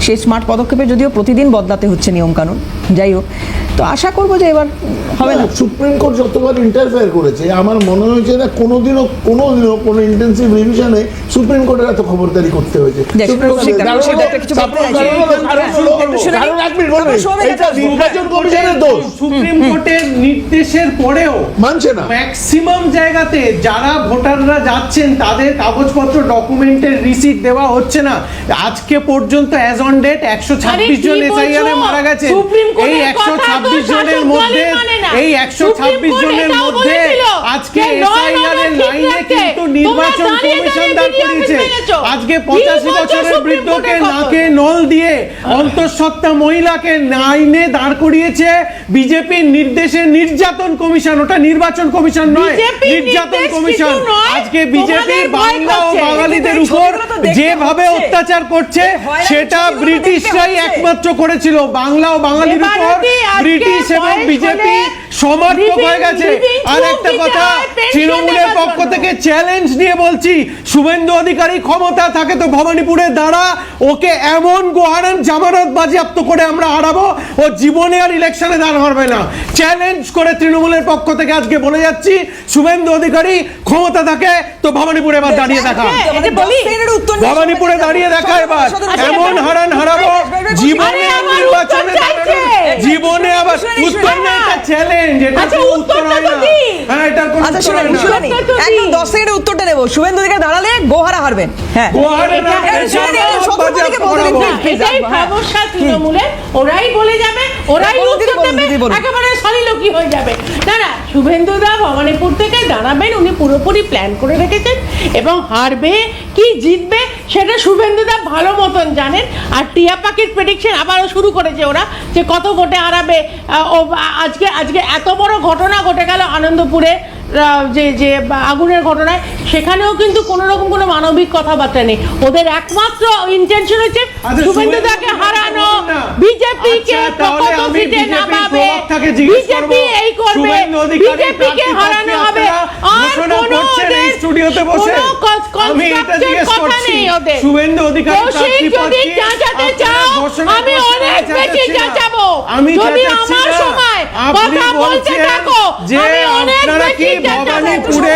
সেই স্মার্ট পদক্ষেপে যদিও প্রতিদিন বদলাতে হচ্ছে নিয়ম কানুন, যাই হোক, তো আশা করবো যে এবার হবে না।
সুপ্রিম কোর্ট যতবার ইন্টারফেয়ার করেছে আমার মনে হয়েছে না কোনোদিনও কোনো ইন্টেন্সিভ রিভিশনে সুপ্রিম কোর্টের এত খবরদারি করতে হয়েছে।
সুপ্রিম কোর্টের নির্দেশের পরেও মানছে না ম্যাক্সিমাম জায়গাতে যারা ভোটাররা যাচ্ছেন তাদের কাগজপত্র ডকুমেন্টের রিসিট দেওয়া হচ্ছে না। আজকে পর্যন্ত অ্যাজ অন ডেট 126 জন এসআইআর এ মারা গেছে। এই 126 জনের মধ্যে আজকে এসআইআর এর লাইনে কিন্তু নির্বাচন কমিশন দাঁড় করিয়েছে। আজকে 85 বছরের বৃদ্ধকে নাকে নল দিয়ে অন্তঃসত্ত্বা মহিলাকে লাইনে দাঁড় করিয়েছে বিজেপির নির্দেশে নির্যাতন কমিশন। ওটা নির্বাচন কমিশন নয়, নির্যাতন কমিশন। আজকে বিজেপি বাংলা ও বাঙালিদের উপর যেভাবে অত্যাচার করছে সেটা ব্রিটিশরাই একমাত্র করেছিল। বাংলা ও বাঙালির উপর ব্রিটিশ এবং বিজেপি সমর্থক হয়ে গেছে। আর একটা কথা, তৃণমূলের পক্ষ থেকে চ্যালেঞ্জ চ্যালেঞ্জ নিয়ে বলছি, শুভেন্দু অধিকারী ক্ষমতা থাকে তো ভবানীপুরে দাঁড়া, ওকে এমন গোহারান জামানত বাজেয়াপ্ত করে আমরা হারাবো, ও জীবনে আর ইলেকশনে দাঁড় হবে না। চ্যালেঞ্জ করে তৃণমূলের পক্ষ থেকে আজকে বলে যাচ্ছি, শুভেন্দু অধিকারী ক্ষমতা থাকে তো ভবানীপুরে এবার দাঁড়িয়ে দেখা, ভবানীপুরে দাঁড়িয়ে দেখা এবার, এমন হারান হারাবো জীবনে নির্বাচনে, জীবনে আবার উত্তর না, এটা চ্যালেঞ্জ, এটা উত্তর হয় না। হ্যাঁ, এটা কোনো উত্তর হয় না।
একদম 10 সেকেন্ডের উত্তরটা নেব। শুভেন্দু অধিকারী দাঁড়ালে গোহারা হারবেন। হ্যাঁ,
এটাই সমস্যা তৃণমূলের, ওরাই বলে যাবে, ওরাই উত্তর দেবে, একেবারে সলিলকি হয়ে যাবে। না না, শুভেন্দু দা ভবানীপুর থেকে দাঁড়াবেন, উনি পুরোপুরি প্ল্যান করে রেখেছেন, এবং হারবে কি জিতবে সেটা শুভেন্দু দা ভালো মতন জানেন। আর টিয়া পাখির প্রেডিকশন আবারও শুরু করেছে ওরা, যে কত ভোটে হারাবে। আজকে এত বড় ঘটনা ঘটে গেল আনন্দপুরে, যে আগুনের ঘটনায়, সেখানেও কিন্তু কোনো রকম কোনো মানবিক কথাবার্তা নেই। ওদের একমাত্র ইন্টেনশন হচ্ছে শুভেন্দু দাকে হারানো, বিজেপি কে কত সিটে নামাবে, বিজেপি এই করবে, বিজেপি কে হারানো হবে, আর কোনো
স্টুডিওতে বসে আমি এটা জিজ্ঞেস করছি, শুভেন্দু অধিকারী
যদি যাচাতে চাও আমি অনেক বেশি যাচাবো, যদি আমার সময় কথা বলতে থাকো আমি অনেক বেশি
ভবানীপুরে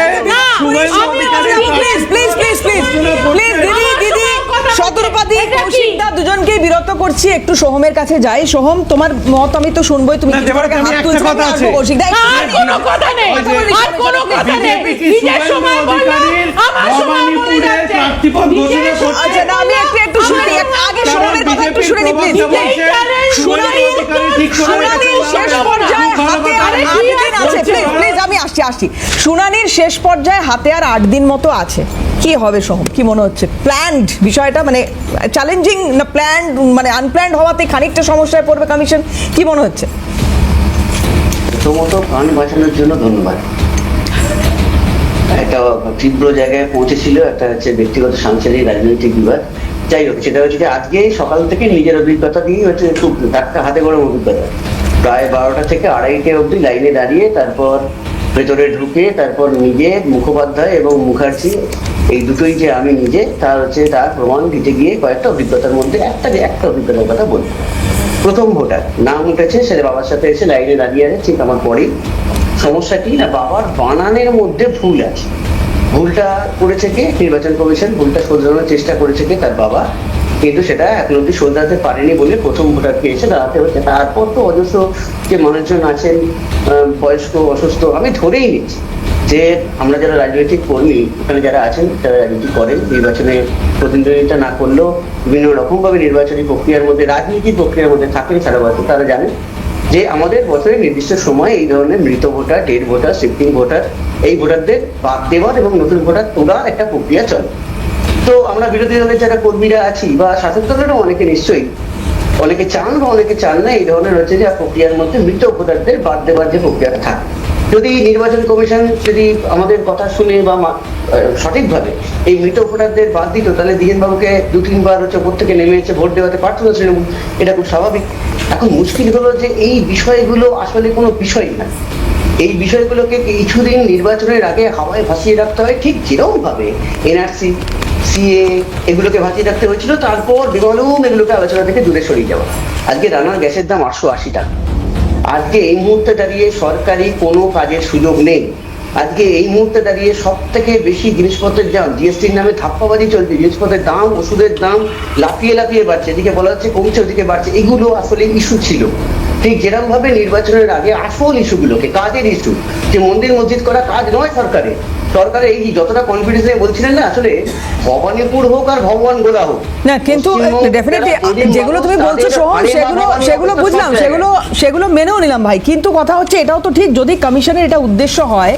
শুভেন্দু অধিকারী
শতরূপাদি কৌশিকদা দুজনকেই বিরত করছি। একটু সোহমের কাছে যাই। সোহম, তোমার মত আমি তো শুনবোই, তুমি
একটা কথা আছে,
কোনো কথা নেই, আর কোনো কথা নেই, নিজের সময় বললো আমার সময় বলে যাচ্ছে।
আচ্ছা, না আমি একটু শুনে নিই, আগে সোহমের কথা একটু শুনে নিই প্লিজ। শুনানির শেষ পর্যায়ে হাতে আর 8 দিন আছে, প্লিজ আমি আসছি। শুনানির শেষ পর্যায়ে হাতে আর 8 দিন মতো আছে। কি হবে সোহম, কি মনে হচ্ছে? প্ল্যান্ড বিষয়টা মানে চ্যালেঞ্জিং না প্ল্যান্ড, মানে আনপ্ল্যান্ড হওয়াতে খানিকটা সমস্যায় পড়বে কমিশন, কি মনে হচ্ছে?
প্রথমত প্রাণ বাঁচানোর জন্য ধন্যবাদ। একটা তীব্র জায়গায় পৌঁছেছিল, একটা হচ্ছে ব্যক্তিগত সাংসারিক রাজনৈতিক বিবাদ। যাই হোক, সেটা হচ্ছে যে আজকে সকাল থেকে নিজের অভিজ্ঞতা দিয়ে হচ্ছে খুব টাটকা হাতে গরম অভিজ্ঞতা, প্রায় 12টা থেকে 2:30 অবধি লাইনে দাঁড়িয়ে, তারপর ভেতরে ঢুকে, তারপর নিজে মুখোপাধ্যায় এবং মুখার্জি এই দুটোই যে আমি নিজে, তার হচ্ছে তার প্রমাণ দিতে গিয়ে কয়েকটা অভিজ্ঞতার মধ্যে একটা অভিজ্ঞতার কথা বলবো। প্রথম ভোটার নাম উঠেছে, সেটা বাবার সাথে এসে লাইনে দাঁড়িয়ে আছে, ঠিক আমার পরেই। সমস্যা কি না, বাবার বানানের মধ্যে ভুল আছে। ভুলটা করেছে কে? নির্বাচন কমিশন। ভুলটা শোধরানোর চেষ্টা করেছে কে? তার বাবা। কিন্তু সেটা এখন অব্দি শোধরাতে পারেনি বলে প্রথম ভোটারকে এসে দাঁড়াতে হচ্ছে। তারপর তো অজস্র যে মানুষজন আছেন, বয়স্ক, অসুস্থ, আমি ধরেই নিচ্ছি যে আমরা যারা রাজনৈতিক কর্মী, ওখানে যারা আছেন, যারা রাজনীতি করেন, নির্বাচনে প্রতিদ্বন্দ্বিতা না করলেও বিভিন্ন রকমভাবে নির্বাচনী প্রক্রিয়ার মধ্যে, রাজনীতির প্রক্রিয়ার মধ্যে থাকেন সারা বছর, তারা জানেন যে আমাদের বছরের নির্দিষ্ট সময় এই ধরনের মৃত voter, dead voter, shifting voter, এই ভোটারদের বাদ দেওয়ার এবং নতুন ভোটার তোলার একটা প্রক্রিয়া চলে। তো আমরা বিরোধী দলের যারা কর্মীরা আছি বা শাসক দলেরও অনেকে নিশ্চয়ই, অনেকে চান বা অনেকে চান না, এই ধরনের হচ্ছে যে প্রক্রিয়ার মধ্যে মৃত ভোটারদের বাদ দেওয়ার যে প্রক্রিয়াটা থাকে। যদি নির্বাচন কমিশন যদি আমাদের কথা শুনে বা সঠিকভাবে এই মৃত ভোটারদের বাদ দিত, তাহলে দিগেনবাবুকে 2-3 বার হচ্ছে ওপর থেকে নেমে এসে ভোট দেওয়াতে পারত না তৃণমূল, এটা খুব স্বাভাবিক। এখন মুশকিল হলো যে এই বিষয়গুলো আসলে কোনো বিষয় না। এই বিষয়গুলোকে কিছুদিন নির্বাচনের আগে হাওয়ায় ভাসিয়ে রাখতে হয়, ঠিক যেরকম ভাবে এনআরসি, সিএ এগুলোকে ভাসিয়ে রাখতে হয়েছিল, তারপর বেমালুম এগুলোকে আলোচনা থেকে দূরে সরিয়ে যাওয়া। আজকে রান্নার গ্যাসের দাম 880 টাকা। আজকে এই মুহূর্তে দাঁড়িয়ে সরকারি কোনো কাজের সুযোগ নেই। আজকে এই মুহূর্তে দাঁড়িয়ে সব থেকে বেশি জিনিসপত্রের দাম, জিএসটির নামে ধাপ্পাবাজি চলছে, জিনিসপত্রের দাম, ওষুধের দাম লাফিয়ে লাফিয়ে বাড়ছে, এদিকে বলা হচ্ছে কমছে, ওদিকে বাড়ছে। এগুলো আসলে ইস্যু ছিল। ঠিক যেরকম ভাবে নির্বাচনের আগে আসল ইস্যুগুলোকে, কাজের ইস্যু, যে মন্দির মসজিদ করা কাজ নয় সরকারের, এই যতটা কনফিডেন্সে বলছিলেন না, আসলে ভবানীপুর হোক আর ভগবান গোলা হোক
না, কিন্তু ডেফিনেটলি যেগুলো তুমি বলছো সোহম, সেগুলো বুঝলাম, সেগুলো মেনেও নিলাম ভাই। কিন্তু কথা হচ্ছে এটাও তো ঠিক, যদি কমিশনের এটা উদ্দেশ্য হয়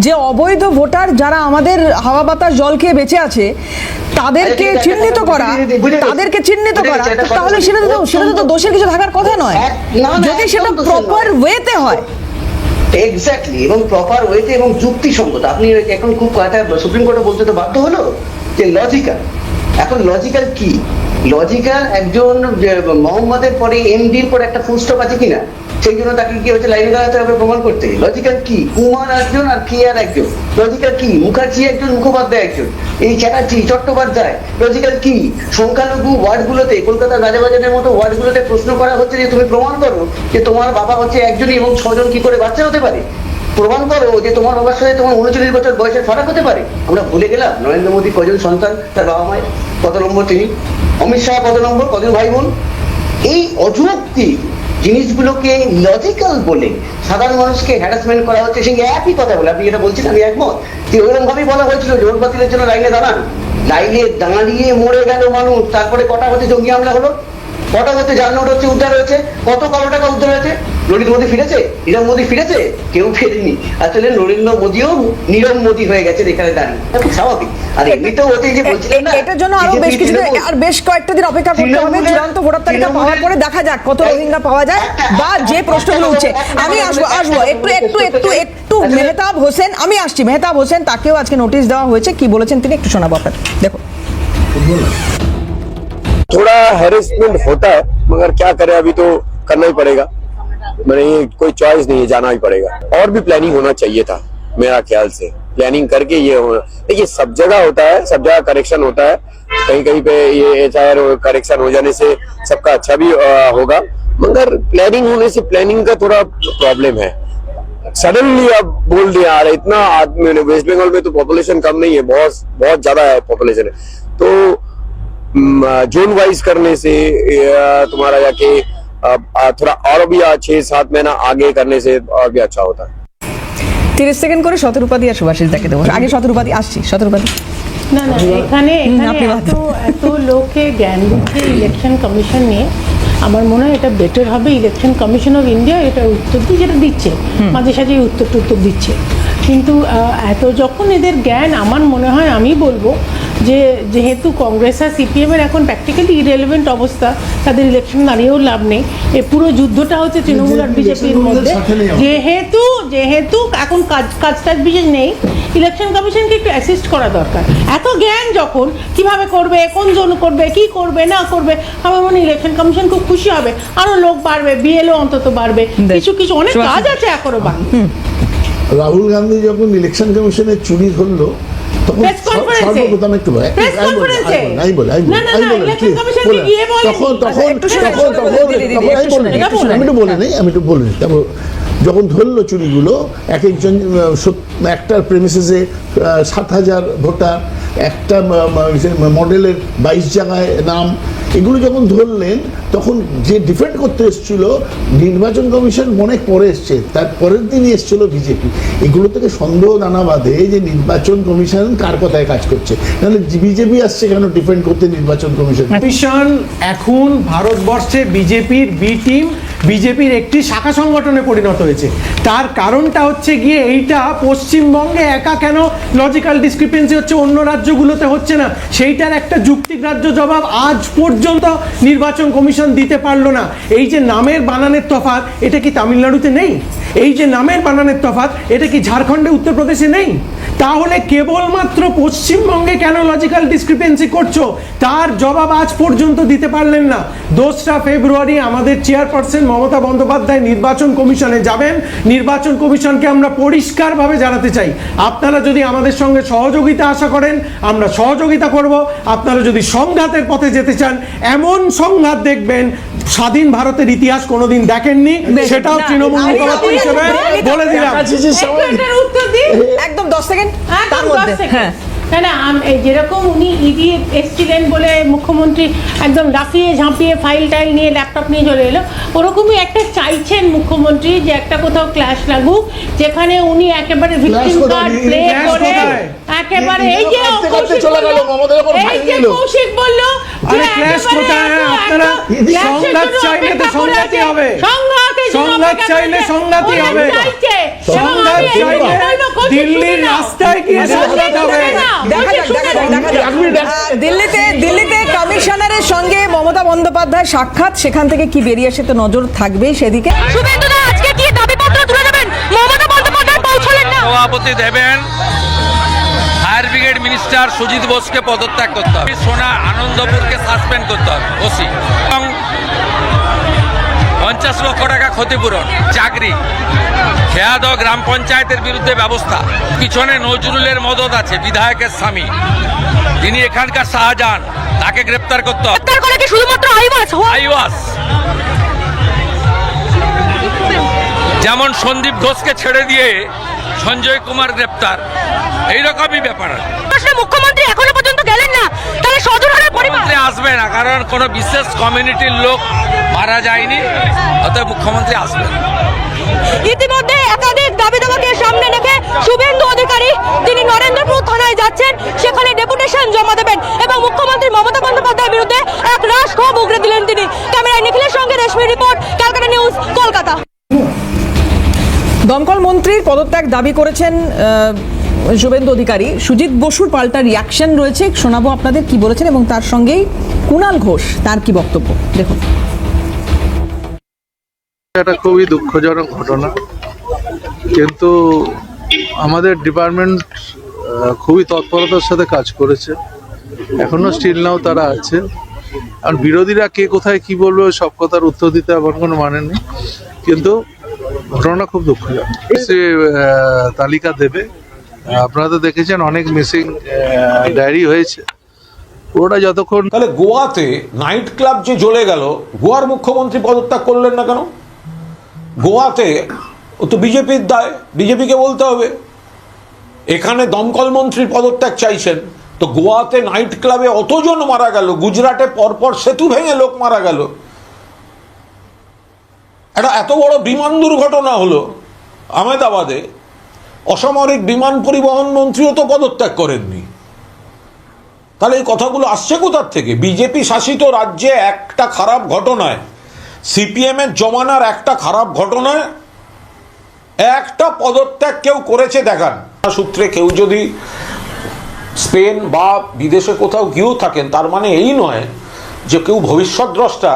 যে অবৈধ ভোটার যারা আমাদের হাওয়া বাতাস জল খেয়ে বেঁচে আছে তাদেরকে চিহ্নিত করা, তাহলে সেটা তো দোষের কিছু থাকার কথা নয়, যদি সেটা প্রপার ওয়েতে হয়।
এক্স্যাক্টলি, এবং প্রপার ওয়েতে এবং যুক্তিসঙ্গত। আপনি এখন খুব কথা সুপ্রিম কোর্টে বলতে তো বাধ্য হলো যে লজিক্যাল। এখন লজিক্যাল কি? লজিক্যাল একজন মোহাম্মদের পরে এমডির পরে একটা ফুল স্টপ আছে কিনা, সেই জন্য তাকে কি হচ্ছে লাইনে দাঁড়াতে হবে প্রমাণ করতে। লজিক্যাল কি? কুমার একজন আর কে আর একজন। লজিক্যাল কি? মুখার্জি একজন, মুখোপাধ্যায় একজন। এই চ্যাটার্জি, চট্টোপাধ্যায়। লজিক্যাল কি? সংখ্যালঘু ওয়ার্ডগুলোতে, কলকাতার রাজাবাজারের মতো ওয়ার্ডগুলোতে প্রশ্ন করা হচ্ছে যে তুমি প্রমাণ করো যে তোমার বাবা হচ্ছে একজনই এবং 6 জন কি করে বাচ্চা হতে পারে। প্রমাণ করো যে তোমার বাবার সাথে তোমার 39 বছর বয়সের ফারাক হতে পারে। আমরা ভুলে গেলাম নরেন্দ্র মোদী কজন সন্তান তার বাবা মায়ের, কত নম্বর তিনি, অমিত শাহ কত নম্বর, কজন ভাই বোন। এই অযৌক্তিক জিনিসগুলোকে লজিক্যাল বলে সাধারণ মানুষকে হ্যারাসমেন্ট করা হচ্ছে। সেই একই কথা বলে আপনি যেটা বলছেন আমি একমত, যে ওইরকম ভাবেই বলা হয়েছিল জোট বাতিলের জন্য লাইনে দাঁড়ান, লাইনে দাঁড়িয়ে মরে গেল মানুষ। তারপরে কটা হতে জঙ্গি হামলা হলো, কটা হতে জাল নোট হচ্ছে উদ্ধার হয়েছে, কত কালো টাকা উদ্ধার হয়েছে। নরেন্দ্র মোদী ফিরেছে, নীরব মোদী ফিরেছে, কেউ ফেরেনি। আসলে নরেন্দ্র মোদীও নীরব মোদী হয়ে গেছে এখানে দাঁড়িয়ে, খুব স্বাভাবিক। আর এমনিতেও ওতে যে বলছিলেন না,
এটার জন্য আরো বেশ কিছু আর বেশ কয়েকটা দিন অপেক্ষা করতে হবে। চূড়ান্ত ভোটার তালিকা পাওয়ার পরে দেখা যাক কত রোহিঙ্গা পাওয়া যায় বা যে প্রশ্নগুলো উঠছে। আমি আসবো একটু মেহতাব হোসেন, আমি আসছি। মেহতাব হোসেন, তাকেও আজকে নোটিশ দেওয়া হয়েছে, কি বলেছেন তিনি একটু শোনাবো আপনাদের, দেখো।
थोड़ा हैरेसमेंट होता है मगर क्या करें, अभी तो करना ही पड़ेगा। मैंने ये कोई चॉइस नहीं है, जाना ही पड़ेगा। और भी प्लानिंग होना चाहिए था मेरा ख्याल से, प्लानिंग करके ये होना। देखिए सब जगह होता है, सब जगह करेक्शन होता है, कहीं कहीं पे ये एचआईआर करेक्शन हो जाने से सबका अच्छा भी होगा, मगर प्लानिंग होने से प्लानिंग का थोड़ा प्रॉब्लम है। सडनली अब बोल दिया यार, इतना आदमी, वेस्ट बंगाल में तो पॉपुलेशन कम नहीं है, बहुत बहुत ज्यादा है पॉपुलेशन है, तो जोन वाइज करने से तुम्हारा जाके थोड़ा और भी 6-7 महीना आगे करने से और भी अच्छा होता है।
30 সেকেন্ড করে শতরূপাদি আর সুভাষিস দাকে দেবো। আগে শতরূপাদি আসছি, শতরূপাদি।
না এখানে এত লোকে জ্ঞান দিচ্ছে ইলেকশন কমিশন নিয়ে, আমার মনে হয় এটা বেটার হবে ইলেকশন কমিশন অফ ইন্ডিয়া এটা উত্তর দিয়ে যেটা দিচ্ছে, মাঝে সাঝে উত্তর দিচ্ছে। কিন্তু এত যখন এদের জ্ঞান, আমার মনে হয়, আমি বলবো যে যেহেতু কংগ্রেস আর সিপিএমের এখন প্র্যাকটিক্যালি ইরেলেভেন্ট অবস্থা, তাদের ইলেকশন দাঁড়িয়েও লাভ নেই। এই পুরো যুদ্ধটা হচ্ছে তৃণমূল আর বিজেপির মধ্যে। যেহেতু এখন কাজ বিশেষ নেই, ইলেকশন কমিশনকে একটু অ্যাসিস্ট করা দরকার। এত জ্ঞান যখন, কিভাবে করবে, কোন জন করবে, কি করবে না করবে, আমার মনে হয় ইলেকশন কমিশন খুব খুশি হবে, আরো লোক বাড়বে, বিএলও অন্তত বাড়বে, কিছু অনেক কাজ আছে এখনো বাকি।
রাহুল গান্ধী যখন ইলেকশন কমিশনের চুরি ধরলো তখন সর্বপ্রথম একটু আমি একটু বলে নিই। তারপর যখন ধরলো চুরিগুলো, একজন একটার প্রেমিসেসে 7,000 ভোটার, একটা মডেলের 22 জায়গায় নাম, এগুলো যখন ধরলেন তখন যে ডিফেন্ড করতে এসেছিল নির্বাচন কমিশন অনেক পরে এসছে, তার পরের দিনই এসেছিল বিজেপি। এগুলো থেকে সন্দেহ দানা বাঁধে যে নির্বাচন কমিশন কার কথায় কাজ করছে, নাহলে বিজেপি আসছে কেন ডিফেন্ড করতে নির্বাচন কমিশন।
কমিশন এখন ভারতবর্ষে বিজেপির বি টিম, বিজেপির একটি শাখা সংগঠনে পরিণত হয়েছে। তার কারণটা হচ্ছে গিয়ে এইটা, পশ্চিমবঙ্গে একা কেন লজিক্যাল ডিসক্রিপেন্সি হচ্ছে, অন্য রাজ্যগুলোতে হচ্ছে না, সেইটার একটা যুক্তিগ্রাহ্য জবাব আজ পর্যন্ত নির্বাচন কমিশন দিতে পারলো না। এই যে নামের বানানের তফাৎ, এটা কি তামিলনাড়ুতে নেই? এই যে নামের বানানের তফাৎ, এটা কি ঝাড়খণ্ডে, উত্তরপ্রদেশে নেই? তাহলে কেবলমাত্র পশ্চিমবঙ্গে কেন লজিক্যাল ডিসক্রিপেন্সি করছো, তার জবাব আজ পর্যন্ত দিতে পারলেন না। 2রা ফেব্রুয়ারি আমাদের চেয়ারপারসন মমতা বন্দ্যোপাধ্যায় নির্বাচন কমিশনে যাবেন। নির্বাচন কমিশনকে আমরা পরিষ্কারভাবে জানাতে চাই, আপনারা যদি আমাদের সঙ্গে সহযোগিতা আশা করেন, আমরা সহযোগিতা করব। আপনারা যদি সংঘাতের পথে যেতে চান, এমন সংঘাত দেখবেন স্বাধীন ভারতের ইতিহাস কোনোদিন দেখেননি, সেটাও তৃণমূল মুখপাত্র হিসেবে বলে দিলাম।
একদম 10 সেকেন্ড তার মধ্যে। হ্যাঁ,
না যেরকম উনি ইডি এসছিলেন বলে মুখ্যমন্ত্রী একদম লাফিয়ে ঝাঁপিয়ে ফাইল টাইল নিয়ে ল্যাপটপ নিয়ে চলে এলো, ওরকমই একটা চাইছেন মুখ্যমন্ত্রী যে একটা কোথাও ক্লাশ লাগুক, যেখানে উনি একেবারে ভিকটিম কার্ড প্লে করে একেবারে এই যে কৌশিক বলল যে
ক্লাশ কোথায়, আপনারা সংঘাত চাইলে তো সংঘাতই হবে, সংঘাত চাইলে সংঘাতই হবে, সংঘাত চাইলে দিল্লির রাস্তায় গিয়ে সংঘাত হবে।
দিল্লিতে কমিশনারের সঙ্গে মমতা বন্দ্যোপাধ্যায় সাক্ষাৎ, সেখান থেকে কি বেরিয়ে আসে তো নজর থাকবেই সেদিকে।
আজকে কি দাবিপত্র তুলে দেবেন? মমতা বন্দ্যোপাধ্যায় পৌঁছলেন না,
সভাপতি দেবেন, fire brigade
brigade minister Sujit বোসকে পদত্যাগ করতে হবে, সোনা আনন্দপুরকে সাসপেন্ড করতে হবে ওসি, এবং 50 লক্ষ টাকা ক্ষতিপূরণ, চাকরি, খেয়াদ গ্রাম পঞ্চায়েতের বিরুদ্ধে ব্যবস্থা। পিছনে নজরুলের মদত আছে, বিধায়কের স্বামী, তিনি এখানকার শাহজাহান, তাকে গ্রেপ্তার করতে হবে।
শুধুমাত্র
আইওয়াস যেমন সন্দীপ ঘোষকে ছেড়ে দিয়ে সঞ্জয় কুমার গ্রেপ্তার, এইরকমই ব্যাপার।
মুখ্যমন্ত্রী এখনো পর্যন্ত গেলেন না, তাহলে সজোরহারা পরিবার
আসবে না, কারণ কোনো বিশেষ কমিউনিটির লোক মারা যায়নি, অতএব মুখ্যমন্ত্রী আসবে না।
ইতিমধ্যে একাধিক দাবি দাবাকে সামনে রেখে শুভেন্দু অধিকারী তিনি নরেন্দ্রপুর থানায় যাচ্ছেন, সেখানে ডেপুটেশন জমা দেবেন এবং মুখ্যমন্ত্রী মমতা বন্দ্যোপাধ্যায়ের বিরুদ্ধে এক রাশ ক্ষোভ উগরে দিলেন তিনি। ক্যামেরায় নিখিলের সঙ্গে রেশমি রিপোর্ট, ক্যালকাটা নিউজ, কলকাতা।
দমকল মন্ত্রীর পদত্যাগ দাবি করেছেন শুভেন্দু অধিকারী। সুজিত বসুর পাল্টা রিয়াকশন রয়েছে, শোনাবো আপনাদের কি বলেছেন, এবং তার সঙ্গেই কুণাল ঘোষ তার কি বক্তব্য দেখুন।
এটা খুবই দুঃখজনক ঘটনা, কিন্তু আমাদের ডিপার্টমেন্ট খুবই তৎপরতার সাথে কাজ করেছে, এখনো স্টিল নাও তারা আছে। আর বিরোধীরা কে কোথায় কি বলবে সব কথার উত্তর দিতে আমার কোনো মানে নেই, কিন্তু ঘটনা খুব দুঃখজনক। সে তালিকা দেবে, আপনারা তো দেখেছেন অনেক মিসিং ডায়েরি হয়েছে, পুরোটা যতক্ষণ।
তাহলে গোয়াতে নাইট ক্লাব যে জ্বলে গেল, গোয়ার মুখ্যমন্ত্রী পদত্যাগ করলেন না কেন? গোয়াতে ও তো বিজেপির দায়, বিজেপিকে বলতে হবে। এখানে দমকল মন্ত্রীর পদত্যাগ চাইছেন, তো গোয়াতে নাইট ক্লাবে অতজন মারা গেল, গুজরাটে পরপর সেতু ভেঙে লোক মারা গেল, এটা এত বড় বিমান দুর্ঘটনা হলো আহমেদাবাদে, অসামরিক বিমান পরিবহন মন্ত্রীও তো পদত্যাগ করেননি। তাহলে এই কথাগুলো আসছে কোথার থেকে? বিজেপি শাসিত রাজ্যে একটা খারাপ ঘটনায়, সিপিএম এর জমানার একটা খারাপ ঘটনায় একটা পদত্যাগ কেউ করেছে দেখান। সূত্রে কেউ যদি স্পেন বা বিদেশে কোথাও গিয়েও থাকেন, তার মানে এই নয় যে কেউ ভবিষ্যৎ দ্রষ্টা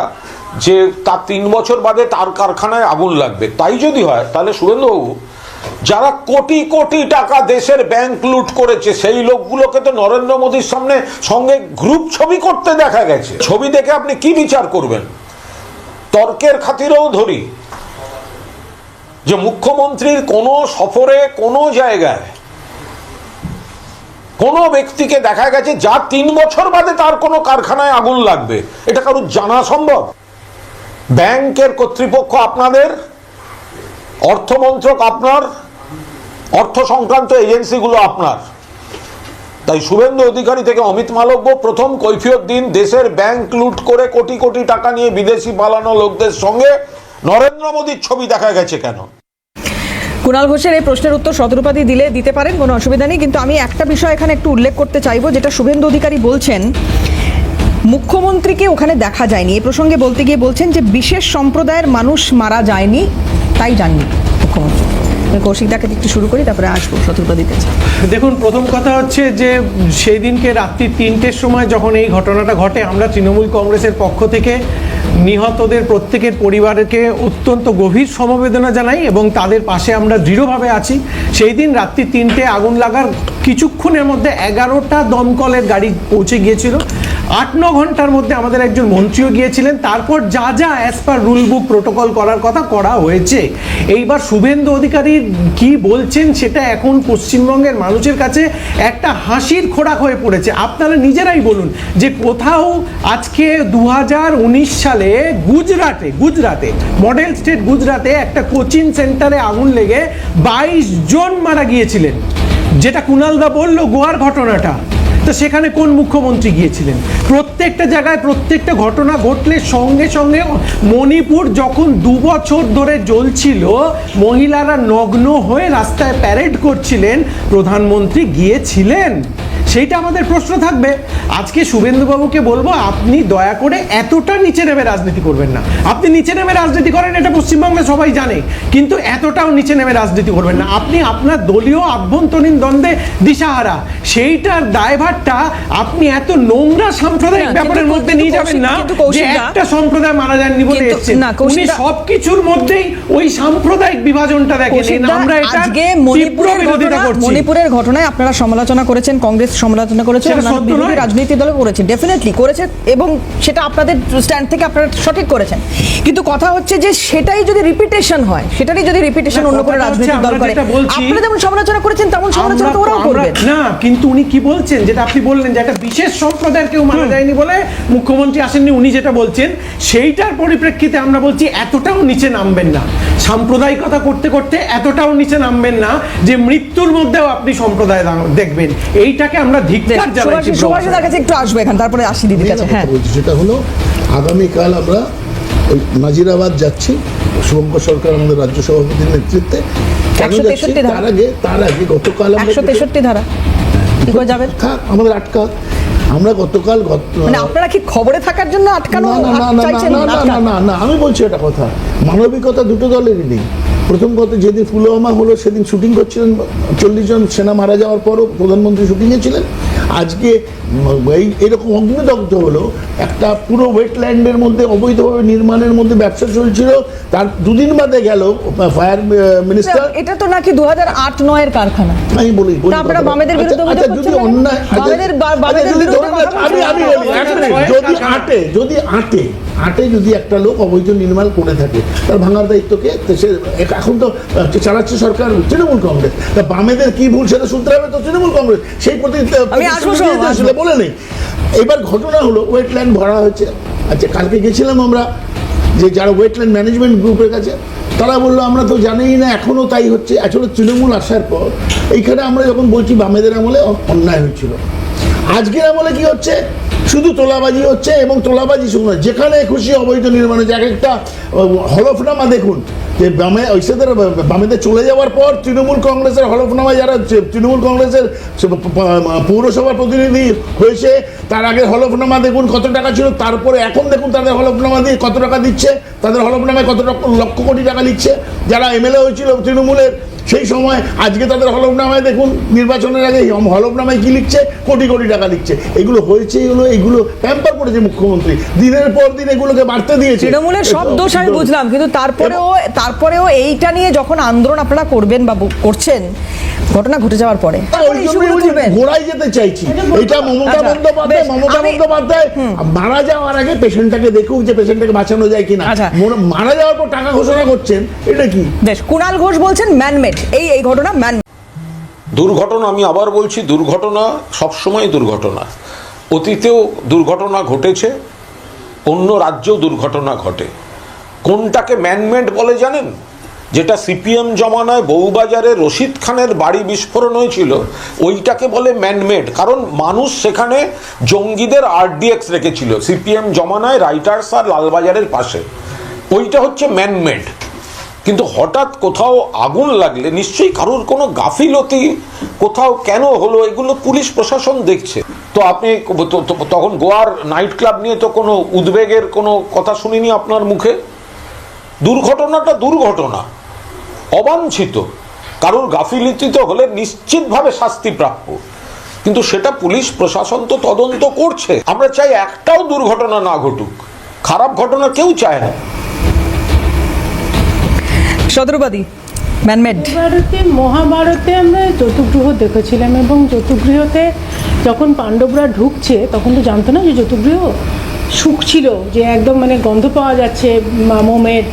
যে তার 3 বছর বাদে তার কারখানায় আগুন লাগবে। তাই যদি হয় তাহলে শুভেন্দুবাবু, যারা কোটি কোটি টাকা দেশের ব্যাংক লুট করেছে সেই লোকগুলোকে তো নরেন্দ্র মোদীর সঙ্গে গ্রুপ ছবি করতে দেখা গেছে। ছবি দেখে আপনি কি বিচার করবেন? তর্কের খাতিরেও ধরি যে মুখ্যমন্ত্রীর কোনো সফরে কোনো জায়গায় কোনো ব্যক্তিকে দেখা গেছে যা 3 বছর বাদে তার কোনো কারখানায় আগুন লাগবে, এটা কারোর জানা সম্ভব? ব্যাংকের কর্তৃপক্ষ আপনাদের, অর্থমন্ত্রক আপনার, অর্থ সংক্রান্ত এজেন্সিগুলো আপনার। তাই শুভেন্দু অধিকারী থেকে অমিত মালব্য প্রথম কৈফিয়ত দিন, দেশের ব্যাংক লুট করে কোটি কোটি টাকা নিয়ে বিদেশি পালানো লোকদের সঙ্গে নরেন্দ্র মোদীর ছবি দেখা গেছে কেন?
কুণাল ঘোষের এই প্রশ্নের উত্তর শতরূপাদি দিতে পারেন, কোনো অসুবিধা নেই, কিন্তু আমি একটা বিষয় এখানে একটু উল্লেখ করতে চাইবো, যেটা শুভেন্দু অধিকারী বলছেন মুখ্যমন্ত্রীকে ওখানে দেখা যায়নি। এই প্রসঙ্গে বলতে গিয়ে বলছেন যে বিশেষ সম্প্রদায়ের মানুষ মারা যায়নি, তাই যাননি মুখ্যমন্ত্রী। কৌশিকদাকে একটু শুরু করি, তারপরে আসবো শতরূপাদির কাছে।
দেখুন, প্রথম কথা হচ্ছে যে সেই দিনকে রাত্রি 3টের সময় যখন এই ঘটনাটা ঘটে, আমরা তৃণমূল কংগ্রেসের পক্ষ থেকে নিহতদের প্রত্যেকের পরিবারকে অত্যন্ত গভীর সমবেদনা জানাই এবং তাদের পাশে আমরা দৃঢ়ভাবে আছি। সেই দিন রাত্রি 3টে আগুন লাগার কিছুক্ষণের মধ্যে 11টা দমকলের গাড়ি পৌঁছে গিয়েছিল। 8-9 ঘন্টার মধ্যে আমাদের একজন মন্ত্রীও গিয়েছিলেন। তারপর যা যা অ্যাজ পার রুল বুক প্রোটোকল করার কথা করা হয়েছে। এইবার শুভেন্দু অধিকারী কি বলছেন সেটা এখন পশ্চিমবঙ্গের মানুষের কাছে একটা হাসির খোরাক হয়ে পড়েছে। আপনারা নিজেরাই বলুন যে কোথাও আজকে 2019 সালে গুজরাটে মডেল স্টেট গুজরাটে একটা কোচিং সেন্টারে আগুন লেগে 22 জন মারা গিয়েছিলেন, যেটা কুণালদা বলল গোয়ার ঘটনাটা। তো সেখানে কোন মুখ্যমন্ত্রী গিয়েছিলেন? প্রত্যেকটা জায়গায় প্রত্যেকটা ঘটনা ঘটলে সঙ্গে সঙ্গে মণিপুর যখন 2 বছর ধরে জ্বলছিল, মহিলারা নগ্ন হয়ে রাস্তায় প্যারেড করছিলেন, প্রধানমন্ত্রী গিয়েছিলেন? সেইটা আমাদের প্রশ্ন থাকবে। আজকে শুভেন্দুবাবুকে বলবো, আপনি দয়া করে এতটা নিচে নেমে রাজনীতি করবেন না। আপনি নিচে নেমে রাজনীতি করেন, এটা পশ্চিমবঙ্গে সবাই জানে, কিন্তু এতটাও নিচে নেমে রাজনীতি করবেন না। আপনি আপনার দলীয় আভ্যন্তরীণ দ্বন্দ্বে দিশাহারা, সেইটার দায়ভারটা আপনি এত নোংরা সাম্প্রদায়িক ব্যাপারের মধ্যে নিয়ে যাবেন না যে একটা সম্প্রদায় মারা যাননি বলে এসেছেন। উনি সবকিছুর মধ্যেই ওই সাম্প্রদায়িক বিভাজনটা দেখেন। আমরা এটা তীব্র বিরোধিতা করছি।
মণিপুরের ঘটনায় আপনারা সমালোচনা করেছেন কংগ্রেস সমালোচনা করেছে,
সেটা
অন্যান্য
সত্য
বিরোধী
নয়।
রাজনৈতিক দল করেছে, ডেফিনেটলি করেছে, এবং সেটা আপনাদের স্ট্যান্ড থেকে আপনারা সঠিক করেছেন। কিন্তু কথা হচ্ছে যে সেটাই যদি রিপিটেশন হয়, সেটারই যদি রিপিটেশন
না,
অন্য কোনো
কথাটা হচ্ছে
রাজনৈতিক দল
আমরা
করে,
যেটা বলছি-
আপনারা যেমন সমালোচনা করেছেন তেমন সমালোচনা তো ওরাও করবেন।
না, কিন্তু উনি কি বলছেন, যেটা আপনি বললেন যে একটা বিশেষ সম্প্রদায়ের কেউ মানা যায়নি বলে মুখ্যমন্ত্রী আসেননি, উনি যেটা বলছেন সেইটার পরিপ্রেক্ষিতে আমরা বলছি এতটাও নিচে নামবেন না, সাম্প্রদায়িকতা করতে করতে এতটাও নিচে নামবেন না যে মৃত্যুর মধ্যেও আপনি সম্প্রদায় দেখবেন। এইটাকে আমরা ধিক্কার জানাই।
সুভাষদার কাছে একটু আসবে এখান, তারপরে আসি দিদির কাছে। হ্যাঁ,
বলছি সেটা হলো আগামীকাল আমরা ওই নাজিরাবাদ যাচ্ছি, শুভঙ্কর সরকার আমাদের রাজ্য সভাপতির নেতৃত্বে। কেন যাচ্ছি?
163 ধারা।
তার আগে গতকাল আমরা
163 ধারা কি করে যাবেন?
আমাদের আটকা, আমরা গতকাল
মানে আপনারা কি খবরে থাকার জন্য আটকানো চাইছেন?
না, আমি বলছি এটা কথা, মানবিকতা দুটো দলেরই নেই। প্রথম কথা, যেদিন পুলওয়ামা হলো সেদিন শুটিং করছিলেন, 40 জন সেনা মারা যাওয়ার পরও প্রধানমন্ত্রী শুটিংয়ে ছিলেন। আজকে এরকম অগ্নিদগ্ধ হলো, একটা পুরো ওয়েটল্যান্ডের মধ্যে অবৈধভাবে নির্মাণের মধ্যে ব্যবসা চলছিল, তার দুদিন বাদে গেল ফায়ার মিনিস্টার।
এটা তো নাকি 2008-9 এর কারখানা।
আমি বলি
আপনারা বামেদের বিরুদ্ধে
আচ্ছা, যদি অন্যায় যদি একটা লোক অবৈধ নির্মাণ করে থাকে, তার ভাঙার দায়িত্বকে এখন তো চালাচ্ছে সরকার তৃণমূল কংগ্রেস। তা বামেদের কি ভুল সেটা শুনতে হবে তো তৃণমূল কংগ্রেস, সেই প্রতি বলে নেই। এবার ঘটনা হলো ওয়েটল্যান্ড ভরা হয়েছে। আচ্ছা, কালকে গেছিলাম আমরা যে যারা ওয়েটল্যান্ড ম্যানেজমেন্ট গ্রুপের কাছে, তারা বললো আমরা তো জানিই না, এখনো তাই হচ্ছে। আসলে তৃণমূল আসার পর এইখানে আমরা যখন বলছি বামেদের আমলে অন্যায় হয়েছিল, আজকের আমলে কি হচ্ছে? শুধু তোলাবাজি হচ্ছে, এবং তোলাবাজি শুধু নয়, যেখানে খুশি অবৈধ নির্মাণ হচ্ছে। এক একটা হলফনামা দেখুন, যে বামেদের চলে যাওয়ার পর তৃণমূল কংগ্রেসের হলফনামায় যারা তৃণমূল কংগ্রেসের পৌরসভার প্রতিনিধি হয়েছে, তার আগের হলফনামা দেখুন কত টাকা ছিল, তারপরে এখন দেখুন তাদের হলফনামা দিয়ে কত টাকা দিচ্ছে, তাদের হলফনামায় কত লক্ষ কোটি টাকা লিখছে। যারা এমএলএ হয়েছিল তৃণমূলের সেই সময়, আজকে তাদের হলফনামায় দেখুন নির্বাচনের আগে হলফনামায় কি লিখছে, কোটি কোটি টাকা লিখছে। এগুলো হয়েছে, এগুলো প্যাম্পার করেছে মুখ্যমন্ত্রী, দিনের পর দিন এগুলোকে বাড়তে দিয়েছে।
তৃণমূলের সব দোষ আমি বুঝলাম, কিন্তু তারপরেও এইটা নিয়ে যখন আন্দোলন আপনারা করবেন বা করছেন, ঘটনা ঘটে যাওয়ার পরে
গোড়ায় যেতে চাইছি। এটা মমতা বন্দ্যোপাধ্যায় মারা যাওয়ার আগে পেশেন্টটাকে দেখুক, যে পেশেন্টটাকে বাঁচানো যায় কিনা। মারা যাওয়ার পর টাকা ঘোষণা করছেন, এটা কি?
বেশ, কুণাল ঘোষ বলছেন ম্যানমেড, এই ঘটনা ম্যানমেড।
দুর্ঘটনা, আমি আবার বলছি, দুর্ঘটনা সবসময় দুর্ঘটনা। অতীতেও দুর্ঘটনা ঘটেছে, অন্য রাজ্যেও দুর্ঘটনা ঘটে। কোনটাকে ম্যানমেড বলে জানেন? যেটা সিপিএম জমানায় বউবাজারে রশিদ খানের বাড়ি বিস্ফোরণ হয়েছিল, ওইটাকে বলে ম্যানমেড। কারণ মানুষ সেখানে জঙ্গিদের আরডিএক্স রেখেছিল সিপিএম জমানায় রাইটার্স আর লালবাজারের পাশে, ওইটা হচ্ছে ম্যানমেড। কিন্তু হঠাৎ কোথাও আগুন লাগলে নিশ্চয়ই কারোর কোনো গাফিলতি, কোথাও কেন হলো, এগুলো পুলিশ প্রশাসন দেখছে। তো আপনি তখন গোয়ার নাইট ক্লাব নিয়ে তো কোনো উদ্বেগের কোনো কথা শুনিনি আপনার মুখে। দুর্ঘটনাটা দুর্ঘটনা, অবাঞ্ছিত, কারোর গাফিলতিতে হলে নিশ্চিতভাবে শাস্তি প্রাপ্য, কিন্তু সেটা পুলিশ প্রশাসন তো তদন্ত করছে। আমরা চাই একটাও দুর্ঘটনা না ঘটুক, খারাপ ঘটনা কেউ চায় না।
সদরবাদী ম্যানমেড।
মহাভারতে আমরা চতুর্গ্রহ দেখেছিলাম, এবং চতুর্গৃহতে যখন পাণ্ডবরা ঢুকছে তখন তো জানতো না যে চতুর্গৃহ শুকছিল, যে একদম মানে গন্ধ পাওয়া যাচ্ছে মোমের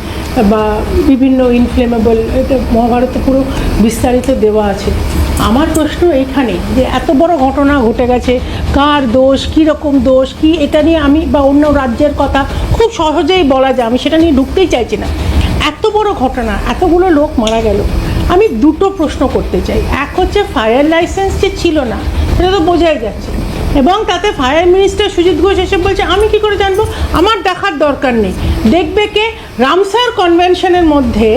বা বিভিন্ন ইনফ্লেমেবল। এটা মহাভারতে পুরো বিস্তারিত দেওয়া আছে। আমার প্রশ্ন এইখানে যে এত বড় ঘটনা ঘটে গেছে, কার দোষ, কী রকম দোষ, কি এটা নিয়ে আমি বা অন্য রাজ্যের কথা খুব সহজেই বলা যায়, আমি সেটা নিয়ে ঢুকতেই চাইছি না। এত বড় ঘটনা, এতগুলো লোক মারা গেল, আমি দুটো প্রশ্ন করতে চাই। এক হচ্ছে ফায়ার লাইসেন্স যে ছিল না, সেটা তো বোঝাই যাচ্ছে, এবং তাতে ফায়ার মিনিস্টার সুজিত ঘোষ এসে বলছে আমি কি করে জানবো, আমার দেখার দরকার নেই। দেখবে কে? রামসার কনভেনশনের মধ্যে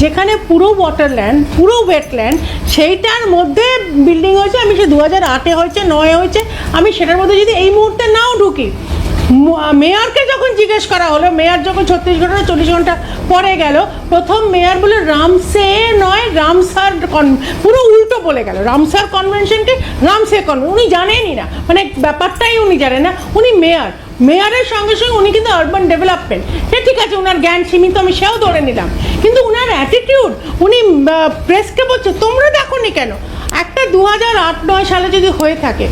যেখানে পুরো ওয়াটারল্যান্ড, পুরো ওয়েটল্যান্ড, সেইটার মধ্যে বিল্ডিং হয়েছে। আমি সে 2008-এ হয়েছে, 9-এ হয়েছে, আমি সেটার মধ্যে যদি এই মুহূর্তে নাও ঢুকি, মেয়রকে যখন জিজ্ঞেস করা হলো, মেয়র যখন 36 ঘন্টা 40 ঘন্টা পরে গেল, প্রথম মেয়র বলে রামসে নয় রামসার, পুরো উল্টো বলে গেল। রামসার কনভেনশনকে রামসে কনভেনশন, উনি জানেনই না, মানে ব্যাপারটাই উনি জানেন না। উনি মেয়রের সঙ্গে সঙ্গে উনি কিন্তু আরবান ডেভেলপমেন্ট, সে ঠিক আছে ওনার জ্ঞান সীমিত, আমি সেও ধরে নিলাম, কিন্তু ওনার অ্যাটিটিউড, উনি প্রেসকে বলছে তোমরা দেখো নি কেন? একটা 2008-9 সালে যদি হয়ে থাকে,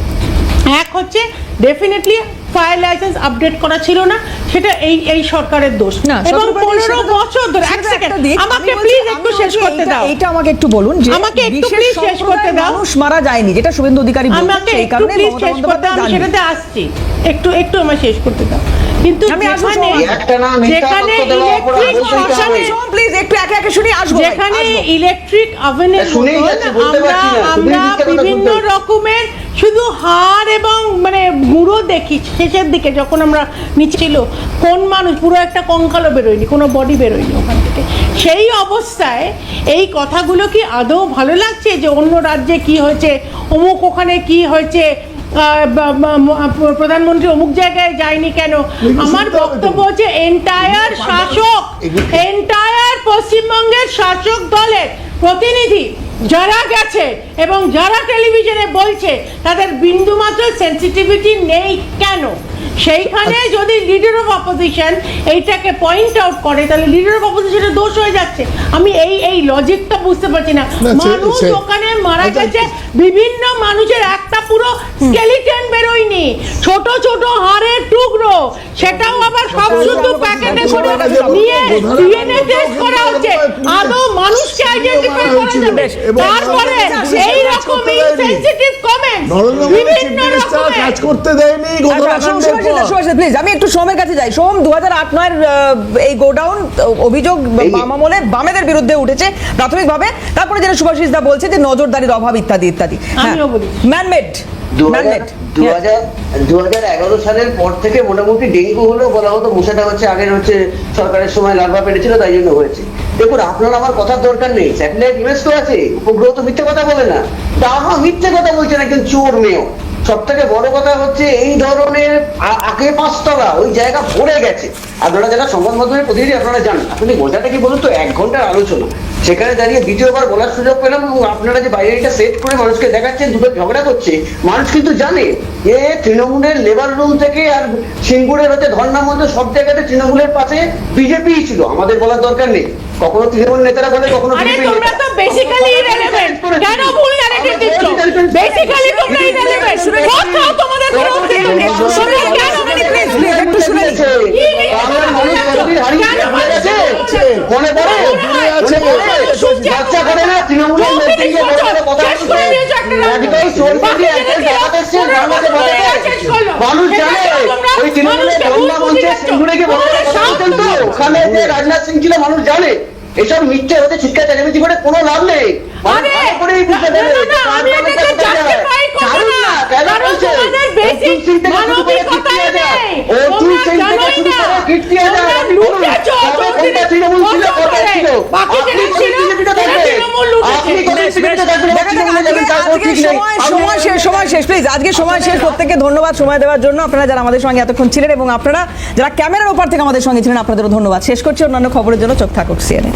এক হচ্ছে ডেফিনেটলি ফায়ার লাইসেন্স আপডেট করা ছিল না, সেটা এই সরকারের দোষ
না,
এবং
সরকারের
15
সেটা-
বছর ধরে এক
সেটা
সেকেন্ড
একটা দিক।
আমাকে
আমি
প্লিজ
বলছি-
একটু
আমি
শেষ
বলছি
করতে দাও,
এটা আমাকে একটু বলুন যে
আমাকে একটু
বিশেষ
please শেষ করতে
সম্প্রদায়ের
দাও।
মানুষ মারা যায়নি, যেটা শুভেন্দু অধিকারী বলছেন,
আমাকে
সেই
একটু
কারণে
প্লিজ
মমতা
শেষ করতে দাও, আমি
বন্দ্যোপাধ্যায়
সেটাতে আসছি, একটু আমার শেষ করতে দাও। কিন্তু
আমি আসবো
যেখানে
সময়।
একটা না মিথ্যা
যেখানে
তথ্য দেওয়া অপরাধ
ইলেকট্রিক
বলতেই তো
শ্মশানে
হবে।
প্লিজ একটু একে একে শুনি, আসবো ভাই,
যেখানে
আসবো।
ইলেকট্রিক আভেনের
শুনেই
মতন
যাচ্ছি, বলতে পারছি না, শুধুই
আমরা
মিথ্যে কথা
বিভিন্ন
বলতে।
রকমের শুধু হাড় এবং মানে গুঁড়ো দেখি শেষের দিকে, যখন আমরা নিচে ছিল কোন মানুষ পুরো একটা কঙ্কালও বেরোয়নি, কোনো বডি বেরোয়নি ওখান থেকে। সেই অবস্থায় এই কথাগুলো কি আদৌ ভালো লাগছে যে অন্য রাজ্যে কি হয়েছে, অমুক ওখানে কি হয়েছে, প্রধানমন্ত্রী অমুক জায়গায় যায়নি কেন? আমার বক্তব্য হচ্ছে এন্টায়ার শাসক, এন্টায়ার পশ্চিমবঙ্গের শাসক দলের প্রতিনিধি যারা গেছে এবং যারা টেলিভিশনে বলছে তাদের বিন্দুমাত্র সেন্সিটিভিটি নেই কেন? সেইখানে যদি লিডার অফ অপোজিশন এইটাকে পয়েন্ট আউট করে, তাহলে লিডার অফ অপোজিশনের দোষ হয়ে যাচ্ছে। আমি এই লজিকটা বুঝতে পারছি না। মানুষ ওখানে মারা গেছে, বিভিন্ন মানুষের একটা পুরো স্কেলিটন বেরোয়নি, ছোট ছোট হাড়ের টুকরো, সেটাও আবার সব শুদ্ধ প্যাকেটে করে নিয়ে ডিএনএ টেস্ট করা হচ্ছে। আদৌ মানুষকে আইডেন্টিফাই করা যাবে? তারপরে এই রকম ইনসেনসিটিভ কমেন্ট বিভিন্ন রকমের
কাজ করতে দেয়নি
প্লিজ আমি একটু সোমের কাছে যাই। সোম, 2008-9 এই গোডাউন অভিযোগ বাম আমলে বামেদের বিরুদ্ধে উঠেছে প্রাথমিকভাবে, তারপরে যেটা সুভাষিস দা বলছে যে নজরদারির অভাব ইত্যাদি ইত্যাদি।
আমিও বলি
ম্যানমেড
2011 সালের পর থেকে মোটামুটি ডেঙ্গু হলো, বলা হতো মশাটা হচ্ছে আগের হচ্ছে সরকারের সময় লার্ভা পেটেছিল, তাই জন্য হয়েছে। দেখুন, আপনার আমার কথার দরকার নেই, স্যাটেলাইট ইমেজ তো আছে, উপগ্রহ তো মিথ্যে কথা বলে না। তাহা মিথ্যে কথা বলছেন একজন চোর মেয়ে। সব থেকে বড় কথা হচ্ছে এই ধরনের আগে 5 তলা ওই জায়গা ভরে গেছে। আপনারা যারা সংবাদ মাধ্যমের প্রতিনিধি আপনারা জানেন, আপনি মজাটা কি বলুন তো, 1 ঘন্টার আলোচনা সেখানে দাঁড়িয়ে দ্বিতীয়বার বলার সুযোগ পেলাম, এবং আপনারা যে বাইরে এটা সেট করে মানুষকে দেখাচ্ছেন দুটো ঝগড়া করছে, মানুষ কিন্তু জানে যে তৃণমূলের লেবার রুম থেকে আর সিঙ্গুরের হচ্ছে ধর্ণা মঞ্চ সব জায়গাতে তৃণমূলের পাশে বিজেপি ছিল। আমাদের বলার দরকার নেই, কখনো তৃণমূল নেতারা বলে, কখনো
আরে তোমরা তো বেসিক্যালি ইররিলেভেন্ট, কেন ভুল ন্যারেটিভ দিচ্ছ? বেসিক্যালি তোমরা ইররিলেভেন্ট, কোথাও তোমাদের কোনো অস্তিত্ব নেই। তোমরা কেন প্লিজ একটু শুনে নিন।
বাংলার মানুষ কতদিন হারিয়ে গেছে মনে পড়ে? বাচ্চা করে না তৃণমূলের নেত্রীকে বড় বড় কথা বলছে, একটাই চোরবাজি, একটাই ডাকাত এসছে বাংলাতে বলতে। মানুষ জানে ওই তৃণমূলের ধর্ণা মঞ্চে সিঙ্গুরে গিয়ে বড় বড় কথা বলতেন তো, ওখানে যে রাজনাথ সিং ছিল, মানুষ জানে। এসব মিথ্যে হতে চিৎকার চেঁচামেচি করে কোনো লাভ নেই। মানুষ ভালো করেই বুঝতে পারে
আমি এটাকে জাস্টিফাই করব না, কারণ তোমাদের বেসিক মানবিকতা নেই। তোমরা জানোই না, তোমরা লুটেছো, কোনটা তৃণমূল ছিল, কোনটা ছিল, বাকি যেটা ছিল তৃণমূল লুটেছে।
সময় শেষ প্লিজ, আজকে সময় শেষ। প্রত্যেককে ধন্যবাদ সময় দেওয়ার জন্য, আপনারা যারা আমাদের সঙ্গে এতক্ষণ ছিলেন এবং আপনারা যারা ক্যামেরার ওপার থেকে আমাদের সঙ্গে ছিলেন আপনাদেরও ধন্যবাদ। শেষ করছি, অন্যান্য খবরের জন্য চোখ থাকুক সিএনএ।